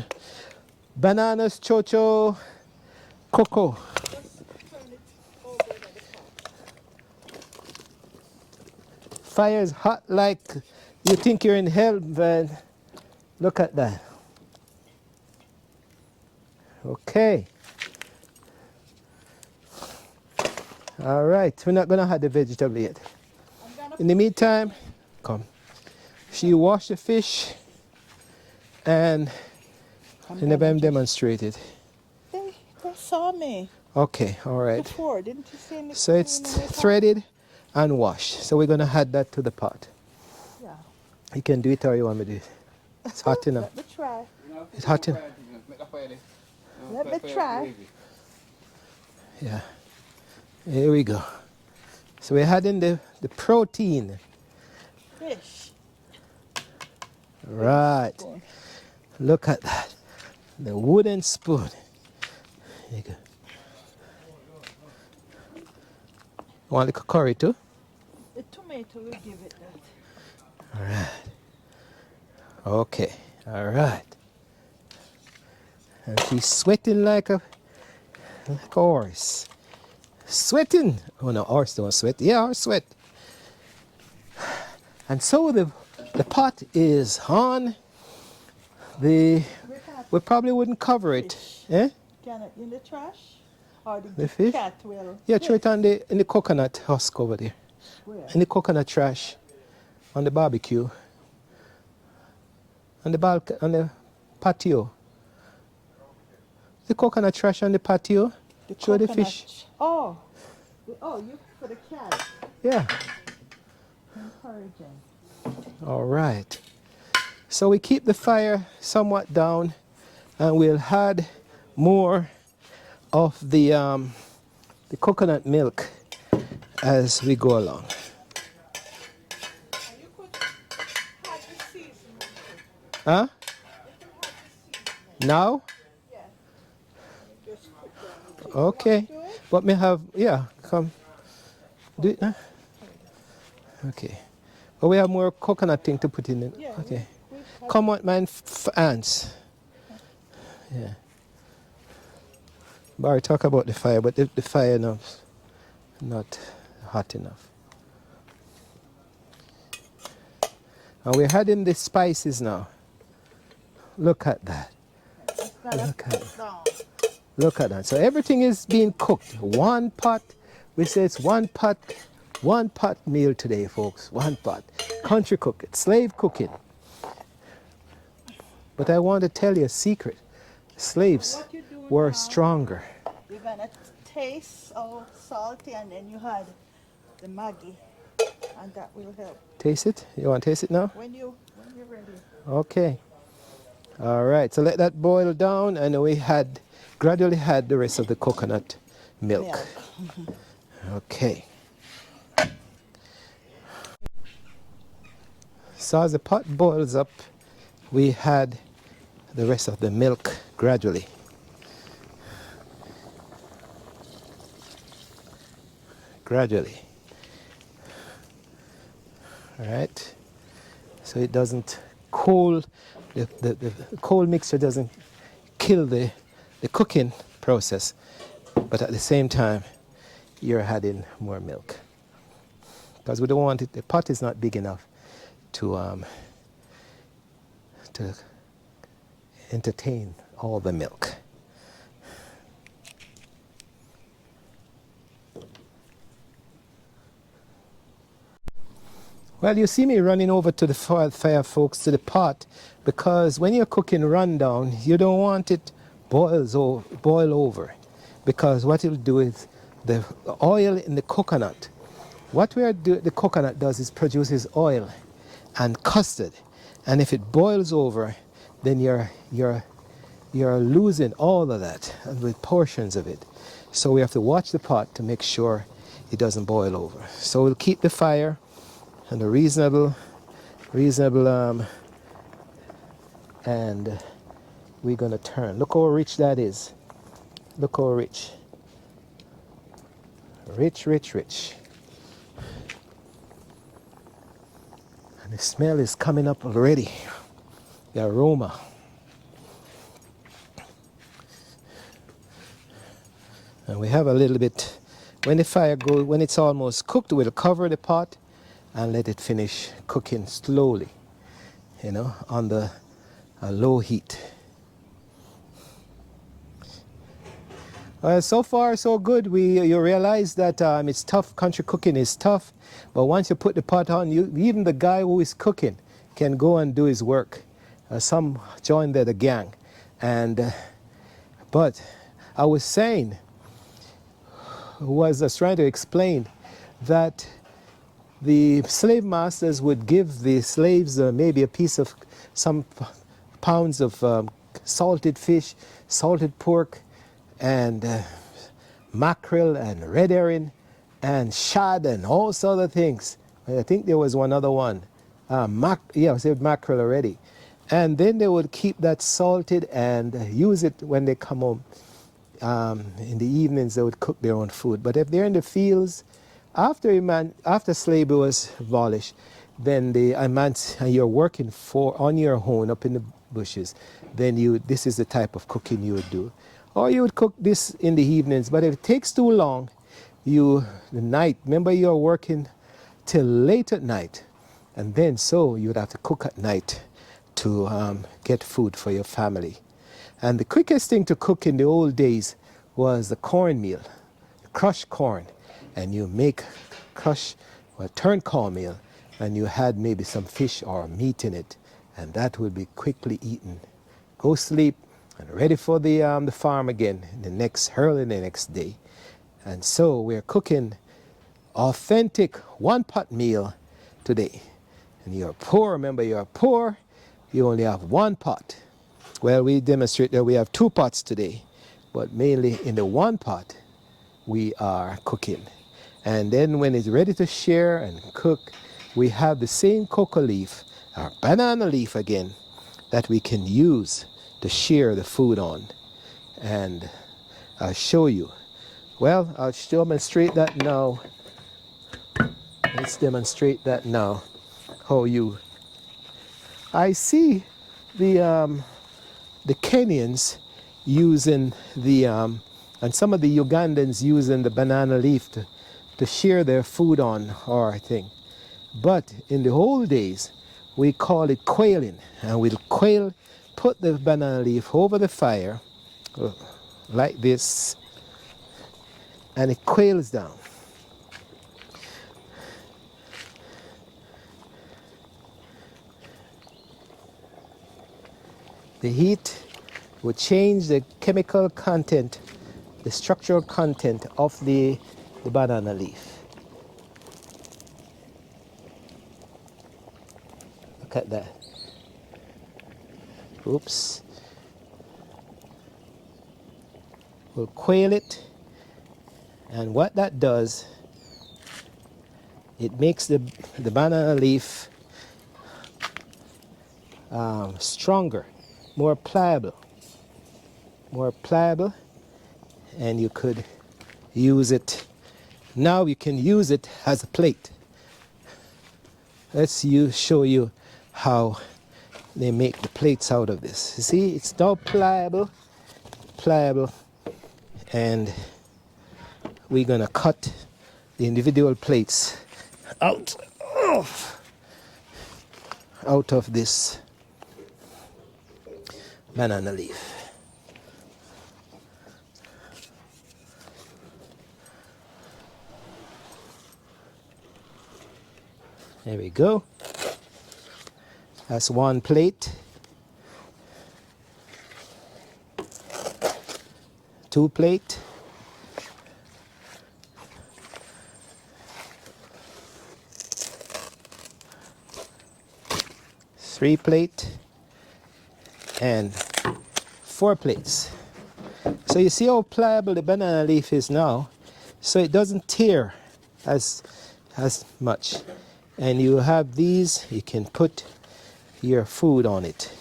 Bananas, chocho, cocoa. fire is hot like you think you're in hell, man. Look at that. Okay. All right, we're not gonna have the vegetable yet. In the meantime, come. She washed the fish and you never demonstrated. They saw me Okay, all right. before, didn't you see me? So it's threaded and washed. So we're gonna add that to the pot. Yeah. You can do it or you want me to do it. It's hot enough. Let me try. It's hot enough. Let me try. Yeah. Here we go. So we're adding the protein. Fish. Right. Spoon. Look at that. The wooden spoon. There you go. Want a little curry too? The tomato will give it that. All right. Okay. All right. And she's sweating like a horse. Sweating. Oh no, horse don't sweat. Yeah, horse sweat. And so the pot is on. We probably wouldn't cover it. Fish. Eh? Can it in the trash? Or The fish? cat will? Yeah, throw it on in the coconut husk over there. Where? In the coconut trash. On the barbecue. On the patio. The coconut trash on the patio. Throw the coconut. fish. Oh. You for the cat. Yeah. Encouraging. All right. So we keep the fire somewhat down and we'll add more of the coconut milk as we go along. You could have the seasoning. Huh? Now? Yeah. Just put down. Okay. Do it? But me have, yeah, come. Do it now. Okay. But we have more coconut thing to put in it. Yeah, Okay. we Come on, man, ants. Yeah. Barry, talk about the fire, but the fire not hot enough. And we're adding the spices now. Look at that. Look at it. down. Look at that. So everything is being cooked. One pot. We say it's one pot meal today, folks. One pot. Country cooking, slave cooking. But I want to tell you a secret. Slaves What you do were now- stronger. You're gonna taste all salty, and then you had the Maggi, and that will help Taste it? You want to taste it now? when you're ready. Okay. All right. So let that boil down, and we gradually add the rest of the coconut milk. Okay. So as the pot boils up, we add the rest of the milk gradually. Gradually. All right. So it doesn't cool, the cold mixture doesn't kill the cooking process, but at the same time, you're adding more milk. Because we don't want it, the pot is not big enough to entertain all the milk. Well, you see me running over to the fire, folks, to the pot, because when you're cooking rundown, you don't want it boil over, because what it'll do is the oil in the coconut. What the coconut does is produces oil and custard, and if it boils over, then you're losing all of that with portions of it. So we have to watch the pot to make sure it doesn't boil over. So we'll keep the fire and a reasonable, and we're gonna turn. Look how rich that is. Look how rich. Rich, rich, rich. And the smell is coming up already. The aroma. And we have a little bit, when the fire goes, when it's almost cooked, we'll cover the pot and let it finish cooking slowly, on the low heat. So far, so good. You realize that it's tough. Country cooking is tough, but once you put the pot on, even the guy who is cooking can go and do his work. Some join the gang, but I was saying, was trying to explain that the slave masters would give the slaves maybe a piece of some pounds of salted fish, salted pork, and mackerel and red herring and shad and all sorts of things. I think there was one other one. I said mackerel already. And then they would keep that salted and use it when they come home. In the evenings they would cook their own food. But if they're in the fields, after slavery was abolished, then you're working on your own up in the bushes, then this is the type of cooking you would do. Or you would cook this in the evenings, but if it takes too long, remember you're working till late at night, and then so you would have to cook at night to get food for your family. And the quickest thing to cook in the old days was the cornmeal, crushed corn, and you make turned cornmeal, and you had maybe some fish or meat in it, and that would be quickly eaten. Go sleep, and ready for the farm again early the next day. And so we're cooking authentic one-pot meal today. And you're poor, remember you're poor, you only have one pot. Well, we demonstrate that we have two pots today, but mainly in the one pot we are cooking. And then when it's ready to share and cook, we have the same cocoa leaf, or banana leaf again, that we can use to share the food on. And I'll show you. Well, I'll demonstrate that now. Let's demonstrate that now. I see the Kenyans using and some of the Ugandans using the banana leaf to share their food on, or I think. But in the old days, we call it quailing, and we'll put the banana leaf over the fire like this, and it quails down. The heat will change the chemical content, the structural content of the banana leaf. Look at that. Oops. We'll quail it, and what that does, it makes the banana leaf stronger, more pliable, and you could use it. Now you can use it as a plate. Let's show you how they make the plates out of this. You see, it's now pliable, and we're gonna cut the individual plates out of this banana leaf. There we go. That's one plate. 2 plate. 3 plate. And 4 plates. So you see how pliable the banana leaf is now, so it doesn't tear as much. And you have these, you can put your food on it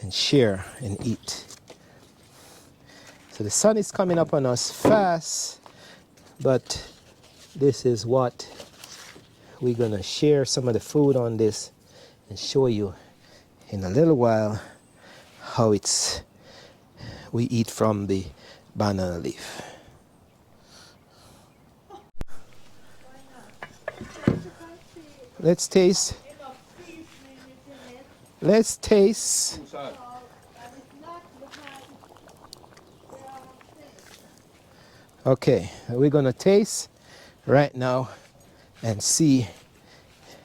and share and eat. So the sun is coming up on us fast, but this is what we're gonna share some of the food on this and show you in a little while how we eat from the banana leaf. Let's taste. Enough seasoning is in it. Let's taste. Too salt. Salt, and it's not because they are things. Okay, we're gonna taste right now and see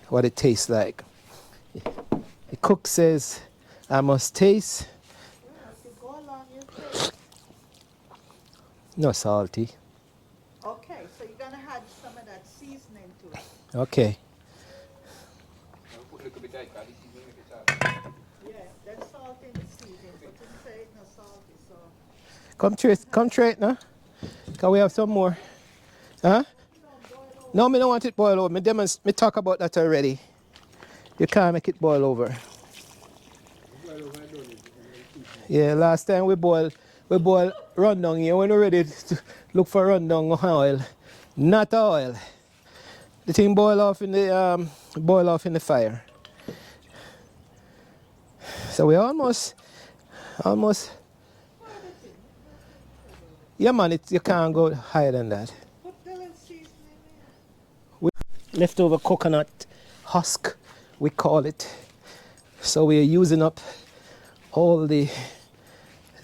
what it tastes like. The cook says I must taste. Yeah, if you go along, you taste. No salty. Okay, so you're gonna add some of that seasoning to it. Okay. I'll put a little bit like that. This is make it salt. Yeah, that's salt in the seasoning, but you say it's not salty, so. Come straight now. Can we have some more? Huh? No, me don't want it boil over. Me talk about that already. You can't make it boil over. Yeah, last time we boil rundown here when we're ready to look for rundown oil. Not oil. The thing boil off in the fire. So we almost yeah man, you can't go higher than that. Put the little seasoning in. Leftover coconut husk, we call it. So we are using up all the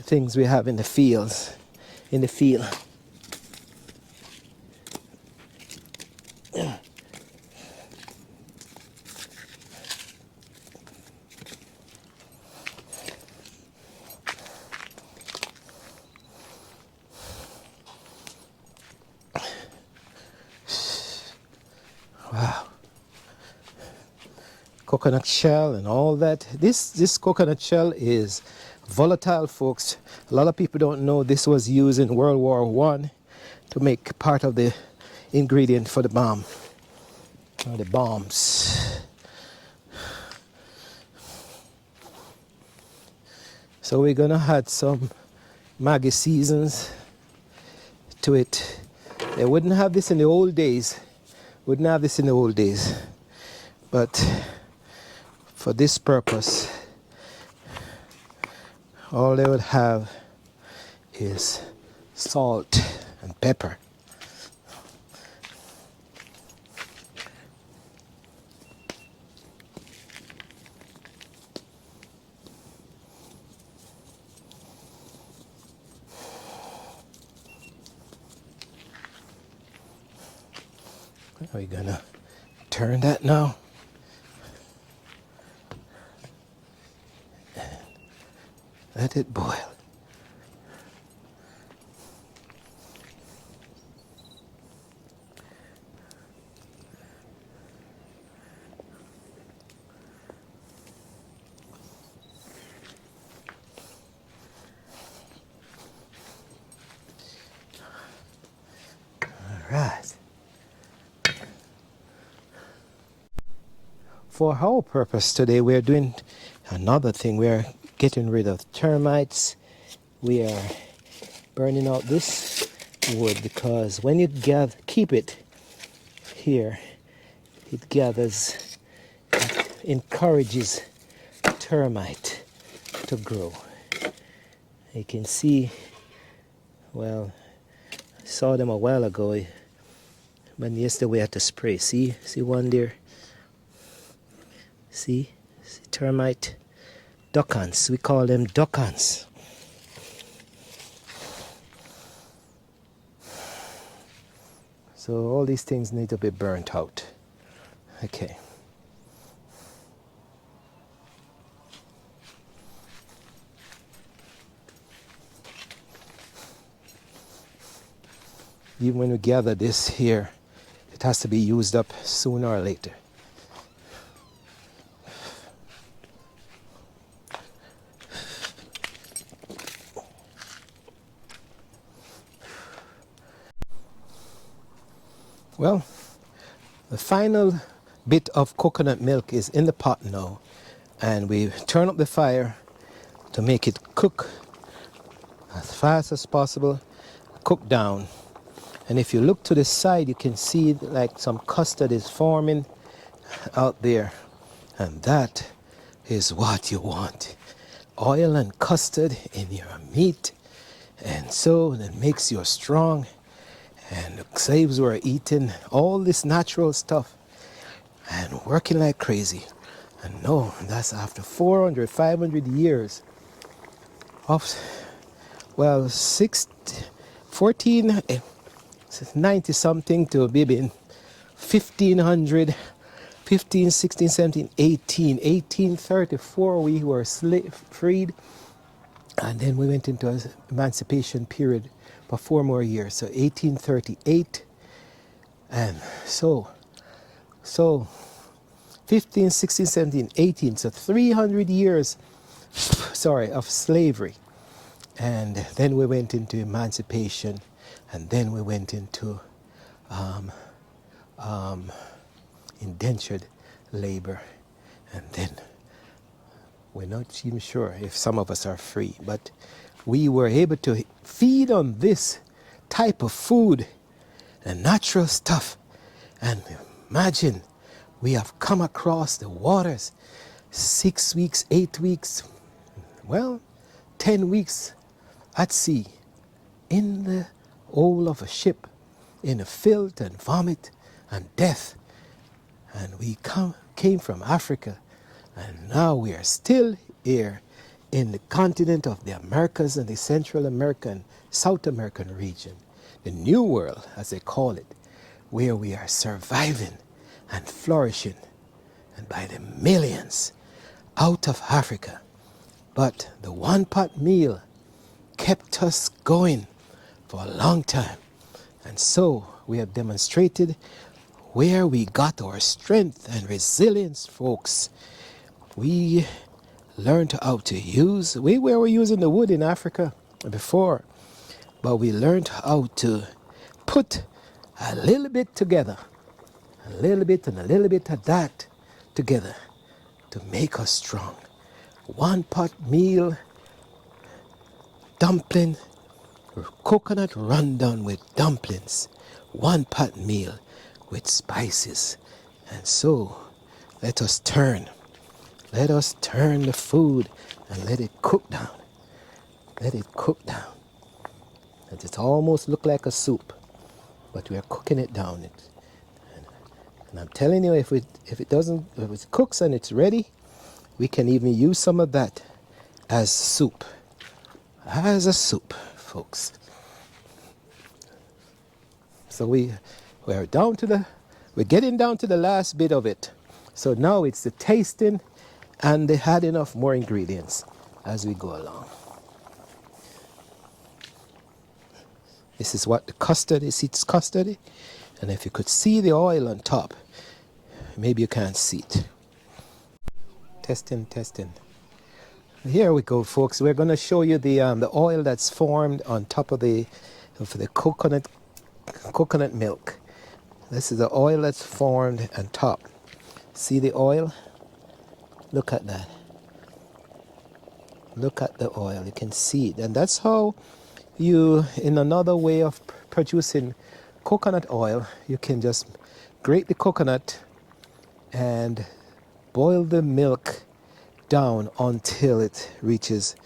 things we have in the field. Wow. Coconut shell and all that. This coconut shell is volatile, folks. A lot of people don't know this was used in World War I to make part of the ingredient for the bomb. Or the bombs. So we're gonna add some Maggi seasons to it. They wouldn't have this in the old days. But for this purpose, all they would have is salt and pepper. We're gonna turn that now. Let it boil. All right. For our purpose today, we're doing another thing. We're getting rid of termites. We are burning out this wood because when you keep it here, it gathers, it encourages termite to grow. You can see, well, I saw them a while ago, but yesterday we had to spray. See one there? See termite duck ants. We call them duck ants. So all these things need to be burnt out. Okay. Even when we gather this here, it has to be used up sooner or later. Well, the final bit of coconut milk is in the pot now, and we turn up the fire to make it cook as fast as possible, cook down. And if you look to the side, you can see like some custard is forming out there, and that is what you want. Oil and custard in your meat, and so that makes you strong. And the slaves were eating all this natural stuff, and working like crazy. And no, that's after 400, 500 years of, well, 90 something to maybe 1500, 15, 16, 17, 18, 1834 we were freed, and then we went into an emancipation period for 4 more years, so 1838, and so 15, 16, 17, 18, so 300 years, of slavery. And then we went into emancipation, and then we went into indentured labor, and then we're not even sure if some of us are free, but we were able to feed on this type of food and natural stuff. And imagine, we have come across the waters 6 weeks, 8 weeks, well, 10 weeks at sea, in the hull of a ship, in a filth and vomit and death. And we came from Africa, and now we are still here in the continent of the Americas and the Central American, South American region, the New World, as they call it, where we are surviving and flourishing, and by the millions out of Africa. But the one-pot meal kept us going for a long time. And so we have demonstrated where we got our strength and resilience, folks. We learned how to use, we were using the wood in Africa before, but we learned how to put a little bit together, a little bit and a little bit of that together to make us strong. One pot meal, dumpling, coconut rundown with dumplings, one pot meal with spices. And so let us turn the food and let it cook down. Let it cook down. And it almost look like a soup, but we are cooking it down. And I'm telling you, if it cooks and it's ready, we can even use some of that as soup. As a soup, folks. So we're getting down to the last bit of it. So now it's the tasting and they had enough more ingredients as we go along. This is what the custard is. It's custard. And if you could see the oil on top, maybe you can't see it. Testing. Here we go, folks. We're going to show you the oil that's formed on top of the coconut milk. This is the oil that's formed on top. See the oil? Look at that. Look at the oil. You can see it. And that's how in another way of producing coconut oil, you can just grate the coconut and boil the milk down until it reaches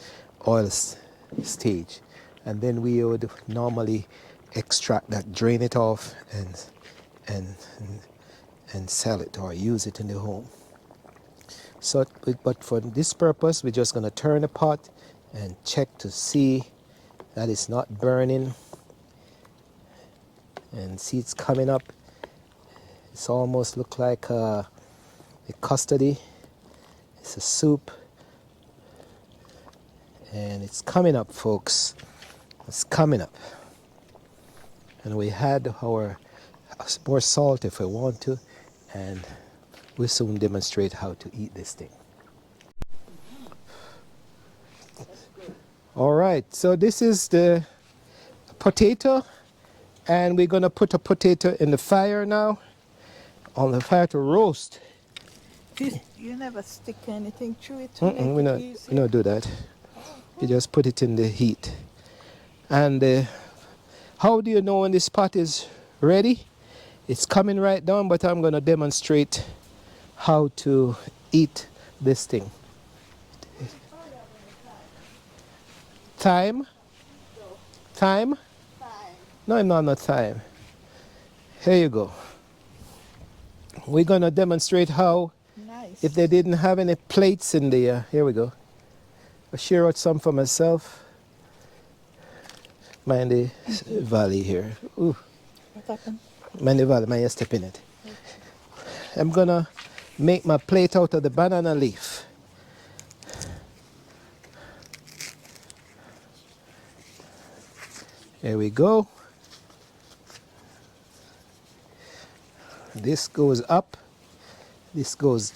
oil stage. And then we would normally extract that, drain it off, and sell it or use it in the home. So, but for this purpose, we're just going to turn the pot and check to see that it's not burning. And see it's coming up. It's almost look like a custody. It's a soup. And it's coming up, folks. It's coming up. And we had our more salt if we want to, and we'll soon demonstrate how to eat this thing. All right, so this is the potato, and we're gonna put a potato in the fire now, on the fire to roast. You never stick anything through it? We don't do that. You just put it in the heat. And how do you know when this pot is ready? It's coming right down, but I'm going to demonstrate how to eat this thing. Time? Time? No, I'm not time. Here you go. we're gonna demonstrate how, Nice. if they didn't have any plates in the, here we go. I'll share out some for myself. Mind the valley here. Ooh, What happened? mind the valley, mind you step in it. I'm gonna make my plate out of the banana leaf. There we go. This goes up, this goes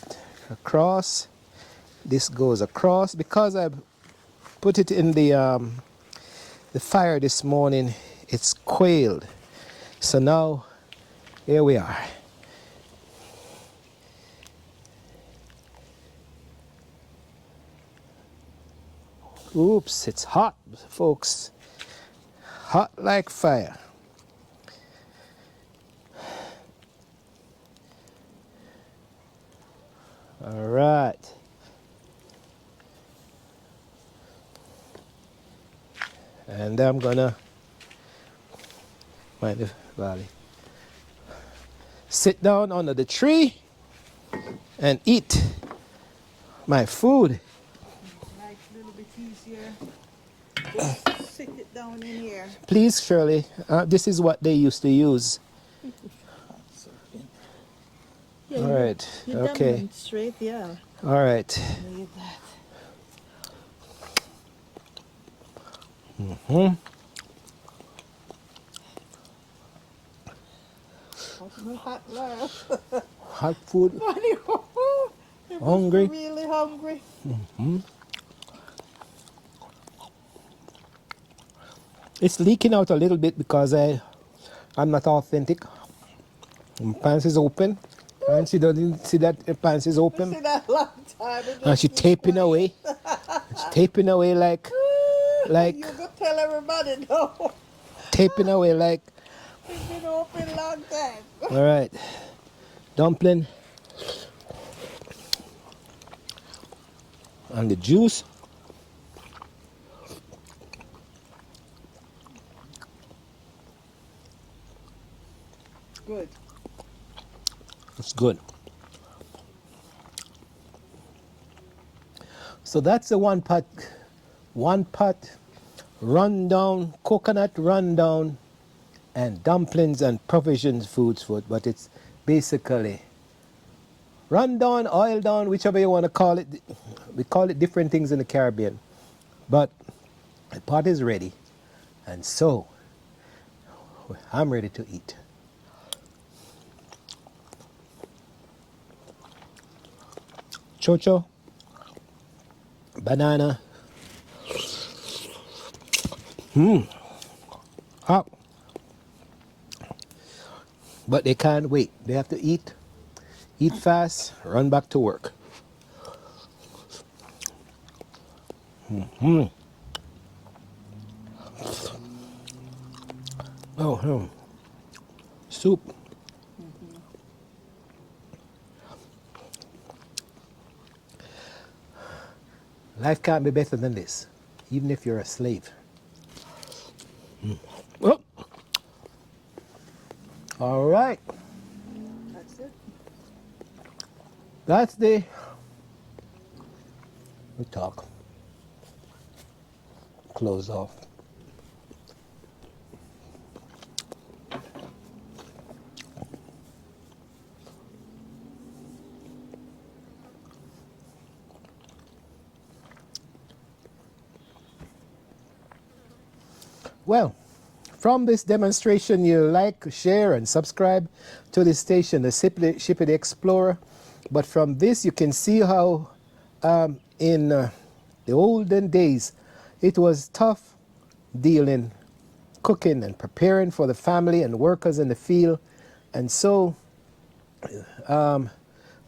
across, this goes across. Because I put it in the fire this morning, it's quailed. So now, here we are. Oops, it's hot, folks. Hot like fire. All right. And I'm gonna mind the valley. Sit down under the tree and eat my food. Nice, little bit easier. Just sit it down in here. Please, Shirley, this is what they used to use. Yeah, All right, you okay. demonstrate, yeah. All right. Need that. Hot love. Hot food. You're Hungry? Really hungry. It's leaking out a little bit because I'm not authentic. My pants is open. And she doesn't see that her pants is open. See that long time. And she taping away. She's taping away like You go tell everybody no. taping away like. It's been open long time. All right. Dumpling. And the juice. Good. It's good. So that's the one pot rundown, coconut rundown, and dumplings and provisions foods food, but it's basically rundown, oil down, whichever you want to call it. We call it different things in the Caribbean, but the pot is ready, and so I'm ready to eat. Chocho, banana, hot. But they can't wait. They have to eat fast, run back to work. Oh, soup. Life can't be better than this, even if you're a slave. Oh. All right. That's it. That's the. We talk. Close off. Well, from this demonstration, you like, share, and subscribe to this station, the Shippity Explorer. But from this, you can see how in the olden days, it was tough dealing, cooking, and preparing for the family and workers in the field. And so,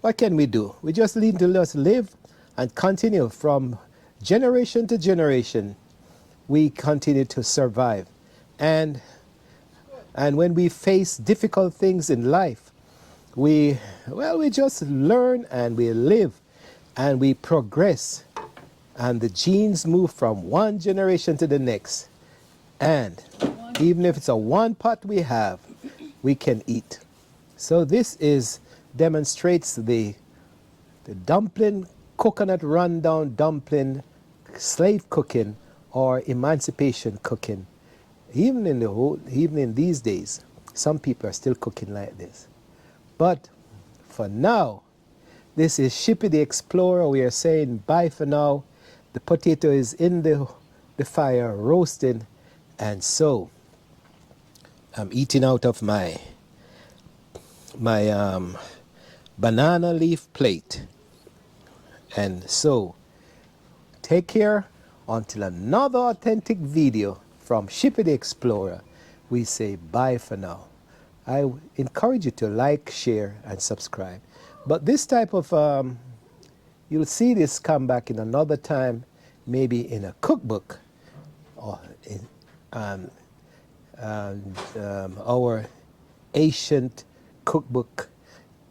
what can we do? We just need to just live and continue from generation to generation. We continue to survive. And when we face difficult things in life, we just learn and we live and we progress. And the genes move from one generation to the next. And even if it's a one pot we have, we can eat. So this is demonstrates the dumpling, coconut rundown dumpling, slave cooking or emancipation cooking. Even in these days, some people are still cooking like this. But for now, this is Shippy the Explorer. We are saying bye for now. The potato is in the fire roasting, and so I'm eating out of my banana leaf plate. And so take care until another authentic video from Shippy the Explorer. We say bye for now. I encourage you to like, share, and subscribe. But this type of, you'll see this come back in another time, maybe in a cookbook, or in our ancient cookbook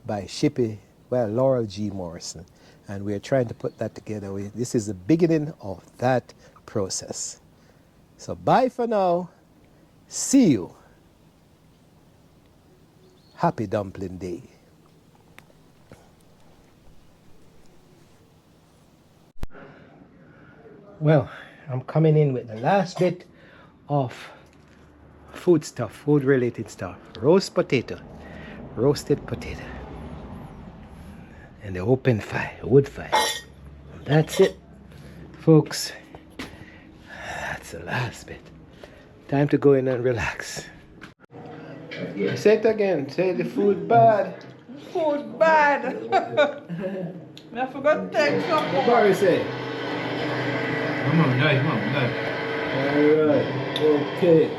by Shippy, Laurel G. Morrison. And we're trying to put that together. This is the beginning of that process. So bye for now. See you. Happy Dumpling Day. Well, I'm coming in with the last bit of food stuff, food related stuff. Roasted potato. And the open fire, wood fire. That's it, folks. That's the last bit. Time to go in and relax. Say it again. Say the food bad. Food bad. I forgot to take some What more. Barry say? Come on, nice. Alright, okay.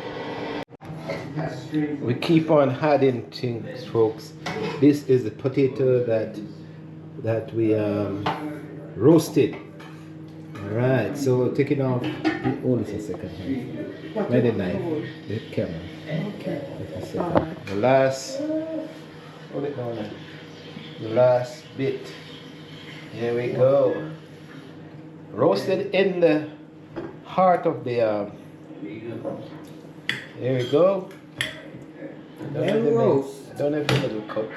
We keep on adding things, folks. This is the potato that we roasted. Alright, so take it off. Hold this a second here. Where the knife? The camera. Okay. The last, hold it down there. The last bit. Here we go. Roasted in the heart of the. Here we go. Don't have the middle cup.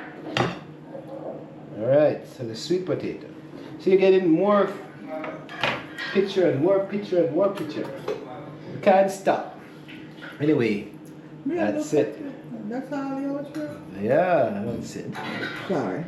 All right. So the sweet potato. So you're getting more picture and more picture and more picture. You can't stop. Anyway, that's it. That's all yours, sir? Yeah, that's it. Sorry.